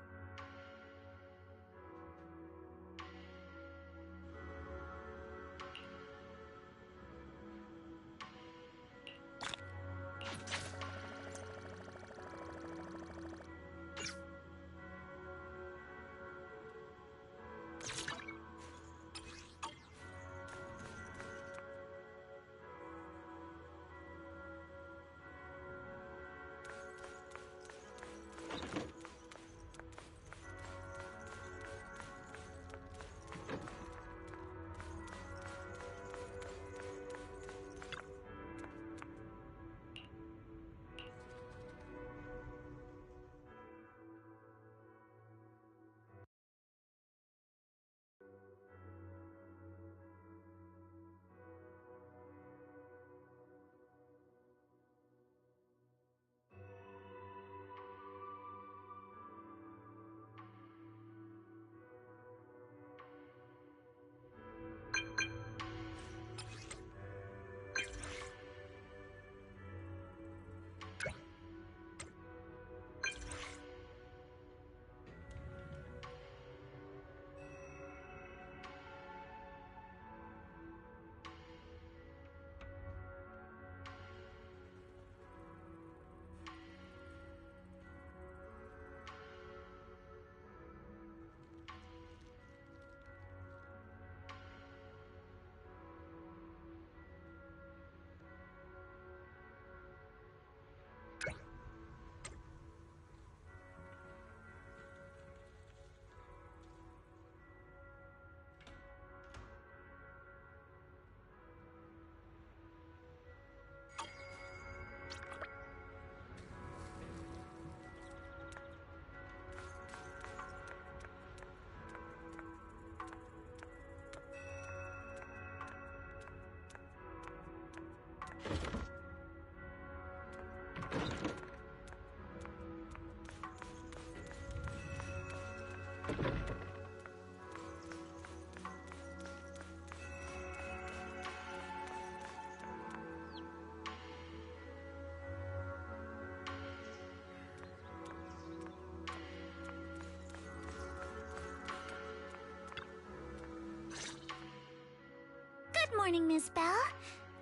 S3: Good morning, Miss Bell.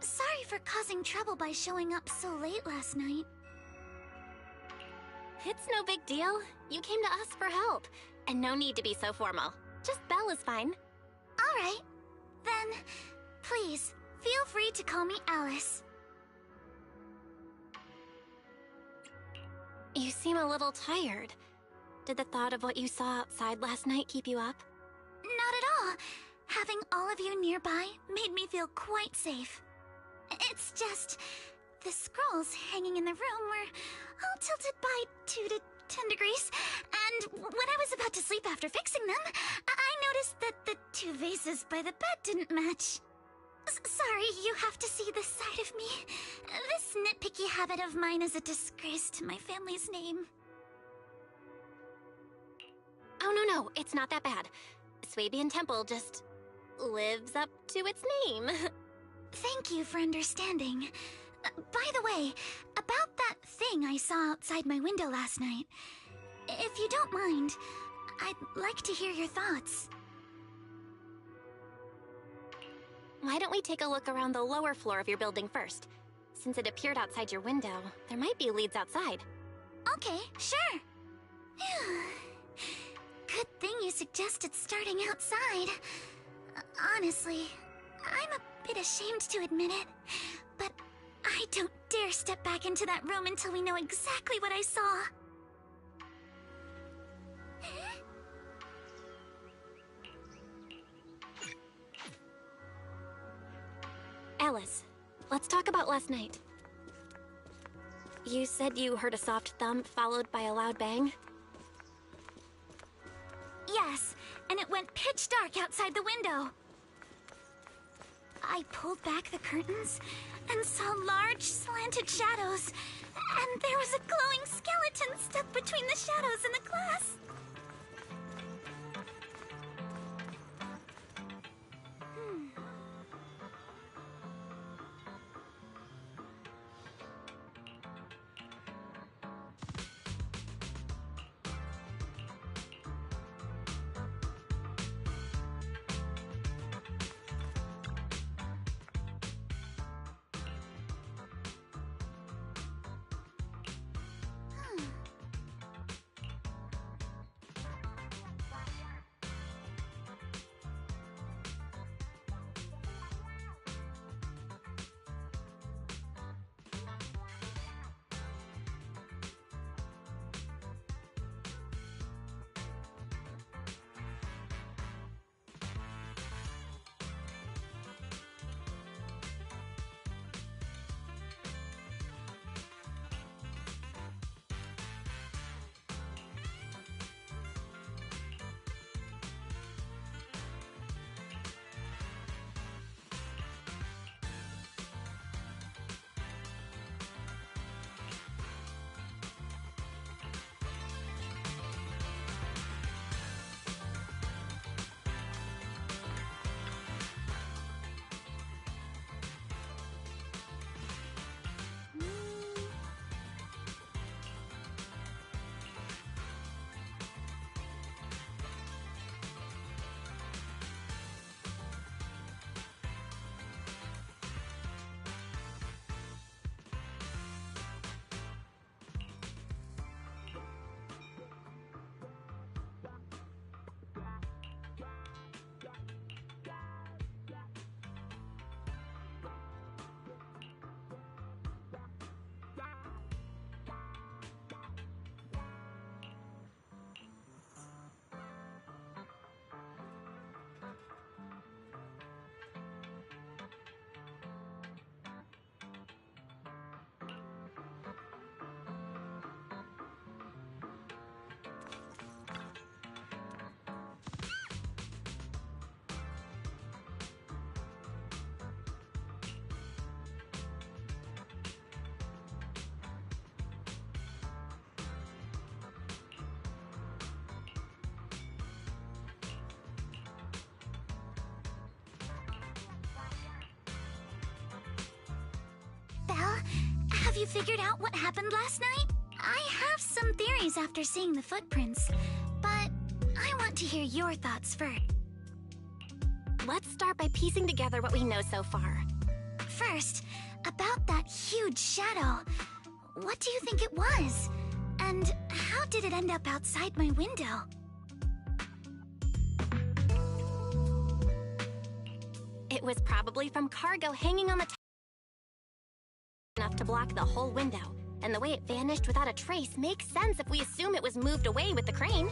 S3: Sorry for causing trouble by showing up so late last night.
S2: It's no big deal. You came to us for help. And no need to be so formal. Just Belle is fine.
S3: All right. Then, please, feel free to call me Alice.
S2: You seem a little tired. Did the thought of what you saw outside last night keep you up?
S3: Not at all. Having all of you nearby made me feel quite safe. It's just, the scrolls hanging in the room were all tilted by 2 to 10 degrees, and when I was about to sleep after fixing them, I noticed that the 2 vases by the bed didn't match. Sorry, you have to see this side of me. This nitpicky habit of mine is a disgrace to my family's name.
S2: Oh, no, it's not that bad. Swabian Temple just lives up to its name.
S3: Thank you for understanding. By the way, about that thing I saw outside my window last night, if you don't mind, I'd like to hear your thoughts.
S2: Why don't we take a look around the lower floor of your building first? Since it appeared outside your window, there might be leads outside.
S3: Okay, sure. Good thing you suggested starting outside. Honestly, I'm a bit ashamed to admit it, but I don't dare step back into that room until we know exactly what I saw.
S2: Fellas, let's talk about last night. You said you heard a soft thump followed by a loud bang?
S3: Yes, and it went pitch dark outside the window. I pulled back the curtains and saw large, slanted shadows, and there was a glowing skeleton stuck between the shadows and the glass. Have you figured out what happened last night? I have some theories after seeing the footprints, but I want to hear your thoughts first.
S2: Let's start by piecing together what we know so far.
S3: First, about that huge shadow. What do you think it was? And how did it end up outside my window?
S2: It was probably from cargo hanging on the enough to block the whole window, and the way it vanished without a trace makes sense if we assume it was moved away with the crane.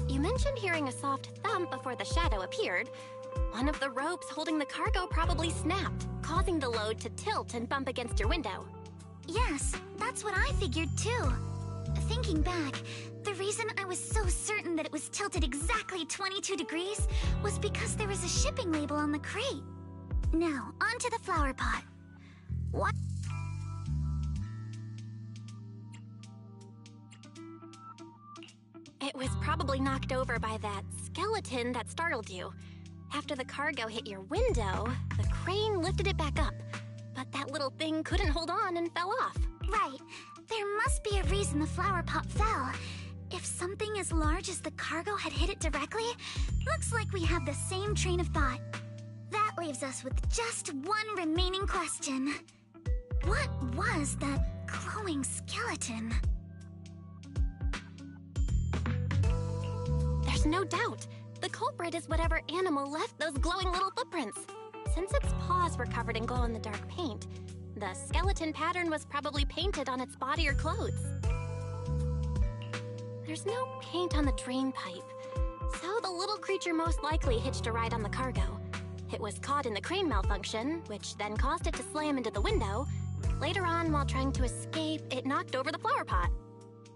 S2: You mentioned hearing a soft thump before the shadow appeared. One of the ropes holding the cargo probably snapped, causing the load to tilt and bump against your window.
S3: Yes, that's what I figured too. Thinking back, the reason I was so certain that it was tilted exactly 22 degrees was because there was a shipping label on the crate. Now, onto the flower pot. What?
S2: It was probably knocked over by that skeleton that startled you. After the cargo hit your window, the crane lifted it back up, but that little thing couldn't hold on and fell off.
S3: Right. There must be a reason the flower pot fell. If something as large as the cargo had hit it directly, looks like we have the same train of thought. That leaves us with just one remaining question. What was that glowing skeleton?
S2: There's no doubt. The culprit is whatever animal left those glowing little footprints. Since its paws were covered in glow-in-the-dark paint, the skeleton pattern was probably painted on its body or clothes. There's no paint on the drain pipe, so the little creature most likely hitched a ride on the cargo. It was caught in the crane malfunction, which then caused it to slam into the window. Later on, while trying to escape, it knocked over the flower pot.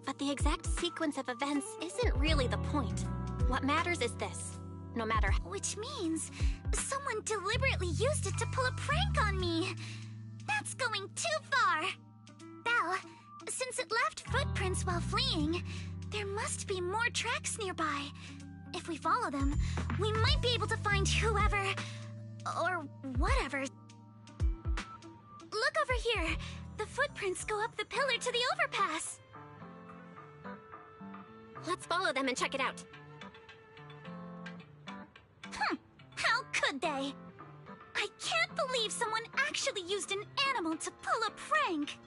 S2: But the exact sequence of events isn't really the point. What matters is this. No matter how—
S3: Which means someone deliberately used it to pull a prank on me. That's going too far. Belle, since it left footprints while fleeing, there must be more tracks nearby. If we follow them, we might be able to find whoever or whatever. Look over here. The footprints go up the pillar to the overpass.
S2: Let's follow them and check it out.
S3: How could they? I can't believe someone actually used an animal to pull a prank.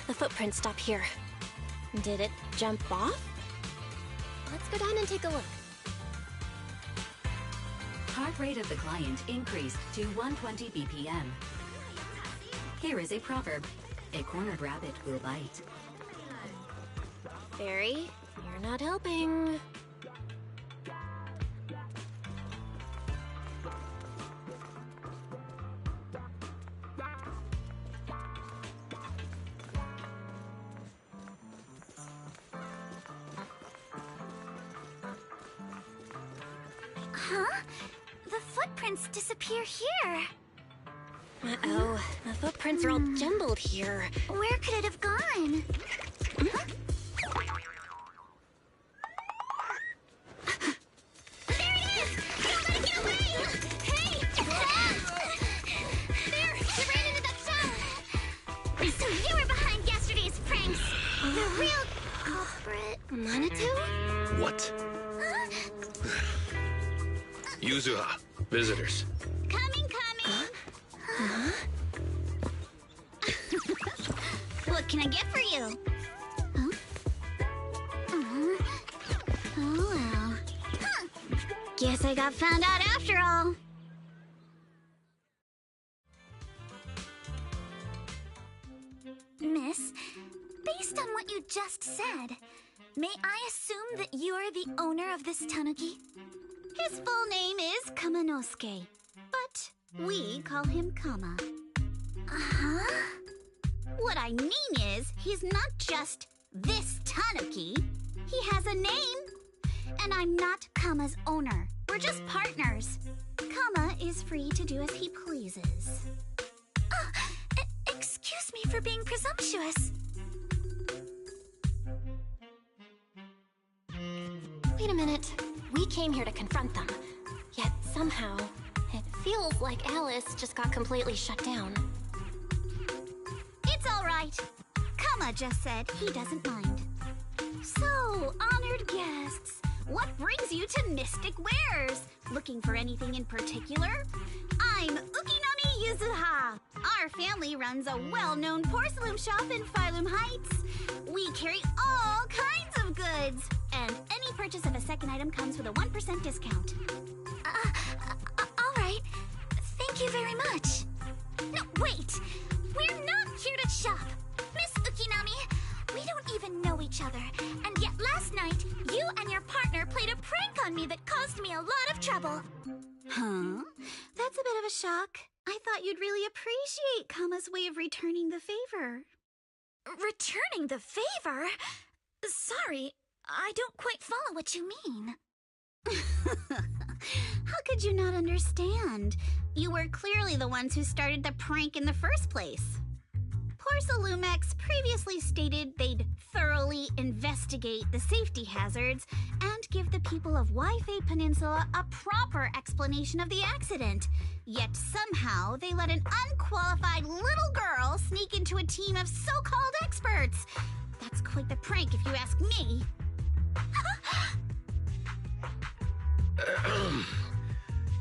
S2: The footprints stop here. Did it jump off? Let's go down and take a look.
S1: Heart rate of the client increased to 120 BPM. Here is a proverb. A cornered rabbit will bite.
S2: Fairy, you're not helping.
S3: Huh? The footprints disappear here.
S2: Uh-oh. The footprints are all jumbled here.
S3: Where could it have gone? Huh? There it is! Somebody get away! Hey! There! You ran into that tower! So you were behind yesterday's pranks! The real culprit...
S2: Manitou?
S8: What? Yuzuha, visitors.
S3: Coming! What can I get for you? Huh? Oh, well. Huh. Guess I got found out after all. Miss, based on what you just said, may I assume that you are the owner of this tanuki? His full name is Kamanosuke, but we call him Kama. Uh-huh? What I mean is, he's not just this tanuki. He has a name. And I'm not Kama's owner. We're just partners. Kama is free to do as he pleases. Excuse me for being presumptuous.
S2: Wait a minute. We came here to confront them. Yet somehow, it feels like Alice just got completely shut down.
S3: It's all right. Kama just said he doesn't mind. So, honored guests, what brings you to Mystic Wares? Looking for anything in particular? I'm Ukinami Yuzuha. Our family runs a well-known porcelain shop in Phylum Heights. We carry all kinds of goods, and any purchase of a second item comes with a 1% discount. All right. Thank you very much. No, wait. We're not here to shop. Miss Ukinami, we don't even know each other. And yet last night, you and your partner played a prank on me that caused me a lot of trouble. a shock. I thought you'd really appreciate Kama's way of returning the favor. Returning the favor? Sorry, I don't quite follow what you mean. How could you not understand? You were clearly the ones who started the prank in the first place. Porcelumex previously stated they'd thoroughly investigate the safety hazards and give the people of Wi-Fi Peninsula a proper explanation of the accident. Yet somehow they let an unqualified little girl sneak into a team of so-called experts. That's quite the prank if you ask me.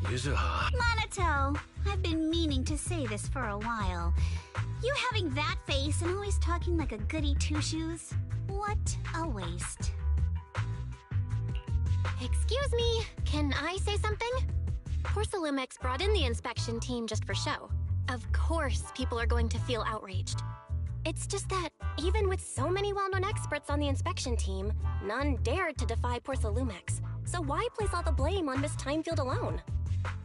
S12: Yuzuha.
S3: Monato, I've been meaning to say this for a while. You having that face and always talking like a goody two-shoes? What a waste.
S2: Excuse me, can I say something? Porcelumex brought in the inspection team just for show. Of course people are going to feel outraged. It's just that, even with so many well-known experts on the inspection team, none dared to defy Porcelumex. So why place all the blame on Miss Timefield alone?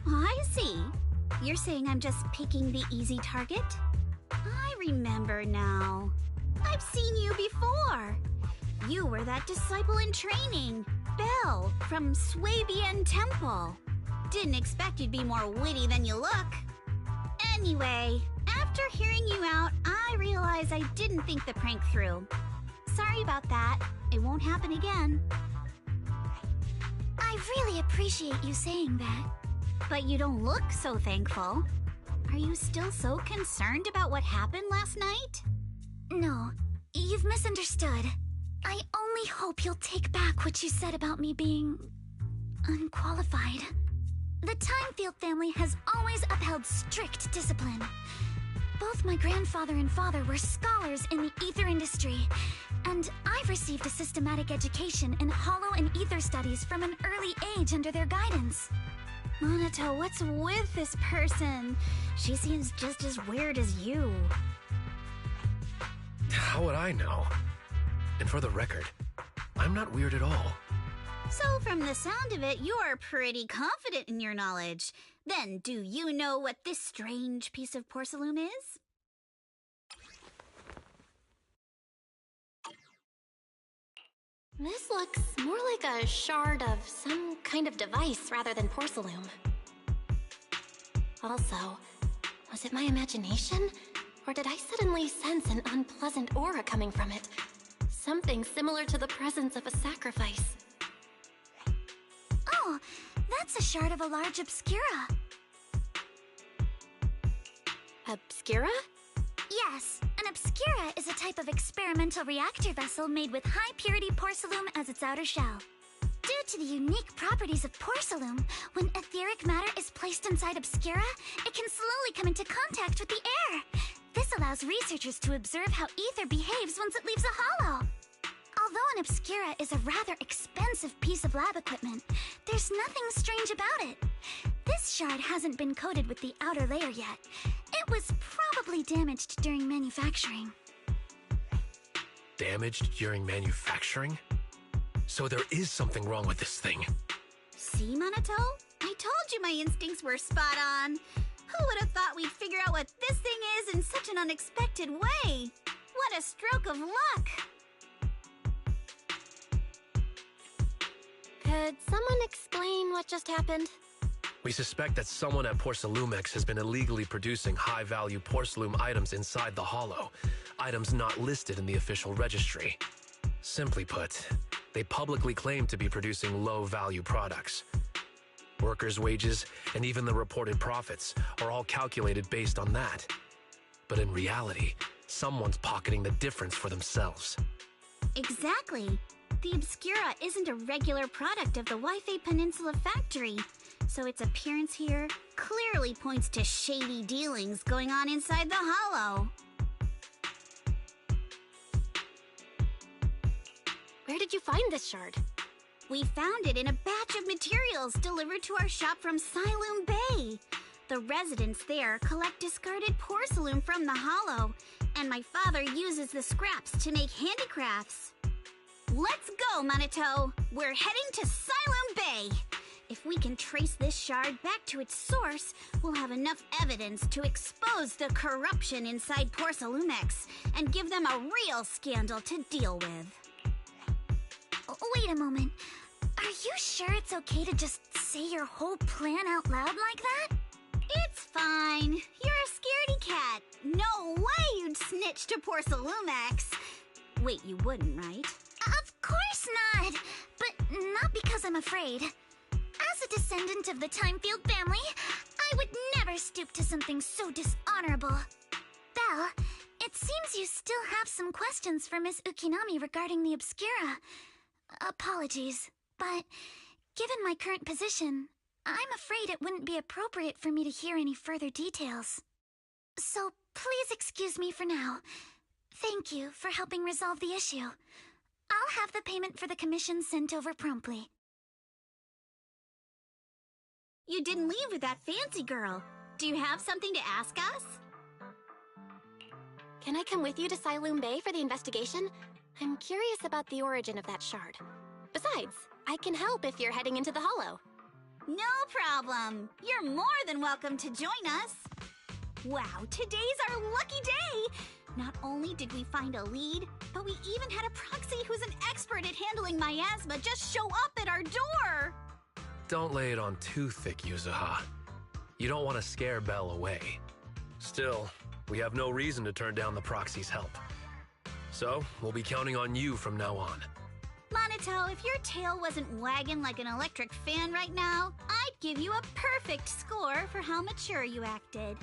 S3: I see. You're saying I'm just picking the easy target? I remember now. I've seen you before. You were that disciple in training, Belle, from Swabian Temple. Didn't expect you'd be more witty than you look. Anyway, after hearing you out, I realized I didn't think the prank through. Sorry about that. It won't happen again. I really appreciate you saying that. But you don't look so thankful. Are you still so concerned about what happened last night?
S17: No, you've misunderstood. I only hope you'll take back what you said about me being unqualified. The Timefield family has always upheld strict discipline. Both my grandfather and father were scholars in the ether industry, and I've received a systematic education in hollow and ether studies from an early age under their guidance.
S3: Monato, what's with this person? She seems just as weird as you.
S12: How would I know? And for the record, I'm not weird at all.
S3: So from the sound of it, you're pretty confident in your knowledge. Then do you know what this strange piece of porcelain is?
S2: This looks more like a shard of some kind of device rather than porcelain. Also, was it my imagination? Or did I suddenly sense an unpleasant aura coming from it? Something similar to the presence of a sacrifice.
S17: Oh, that's a shard of a large obscura.
S2: Obscura?
S17: Yes, an obscura is a type of experimental reactor vessel made with high-purity porcelain as its outer shell. Due to the unique properties of porcelain, when etheric matter is placed inside obscura, it can slowly come into contact with the air. This allows researchers to observe how ether behaves once it leaves a hollow. Although an obscura is a rather expensive piece of lab equipment, there's nothing strange about it. This shard hasn't been coated with the outer layer yet. It was probably damaged during manufacturing.
S12: Damaged during manufacturing? So there is something wrong with this thing.
S3: See, Monato? I told you my instincts were spot on. Who would have thought we'd figure out what this thing is in such an unexpected way? What a stroke of luck!
S2: Could someone explain what just happened?
S12: We suspect that someone at Porcelumex has been illegally producing high-value porcelain items inside the hollow, items not listed in the official registry. Simply put, they publicly claim to be producing low-value products. Workers' wages and even the reported profits are all calculated based on that. But in reality, someone's pocketing the difference for themselves.
S3: Exactly. The Obscura isn't a regular product of the Wi-Fi Peninsula factory, so its appearance here clearly points to shady dealings going on inside the hollow.
S2: Where did you find this shard?
S3: We found it in a batch of materials delivered to our shop from Siloon Bay. The residents there collect discarded porcelain from the hollow, and my father uses the scraps to make handicrafts. Let's go, Monato! We're heading to Siloon Bay!
S18: If we can trace this shard back to its source, we'll have enough evidence to expose the corruption inside Porcelumex and give them a real scandal to deal with.
S17: Wait a moment. Are you sure it's okay to just say your whole plan out loud like that?
S18: It's fine. You're a scaredy cat. No way you'd snitch to Porcelumex. Wait, you wouldn't, right?
S17: Of course not. But not because I'm afraid. As a descendant of the Timefield family, I would never stoop to something so dishonorable. Belle, it seems you still have some questions for Miss Ukinami regarding the Obscura. Apologies, but given my current position, I'm afraid it wouldn't be appropriate for me to hear any further details. So please excuse me for now. Thank you for helping resolve the issue. I'll have the payment for the commission sent over promptly.
S18: You didn't leave with that fancy girl. Do you have something to ask us?
S2: Can I come with you to Siloom Bay for the investigation? I'm curious about the origin of that shard. Besides, I can help if you're heading into the Hollow.
S18: No problem. You're more than welcome to join us. Wow, today's our lucky day. Not only did we find a lead, but we even had a proxy who's an expert at handling miasma just show up at our door.
S19: Don't lay it on too thick, Yuzuha. You don't want to scare Belle away. Still, we have no reason to turn down the proxy's help. So, we'll be counting on you from now on.
S18: Monito, if your tail wasn't wagging like an electric fan right now, I'd give you a perfect score for how mature you acted.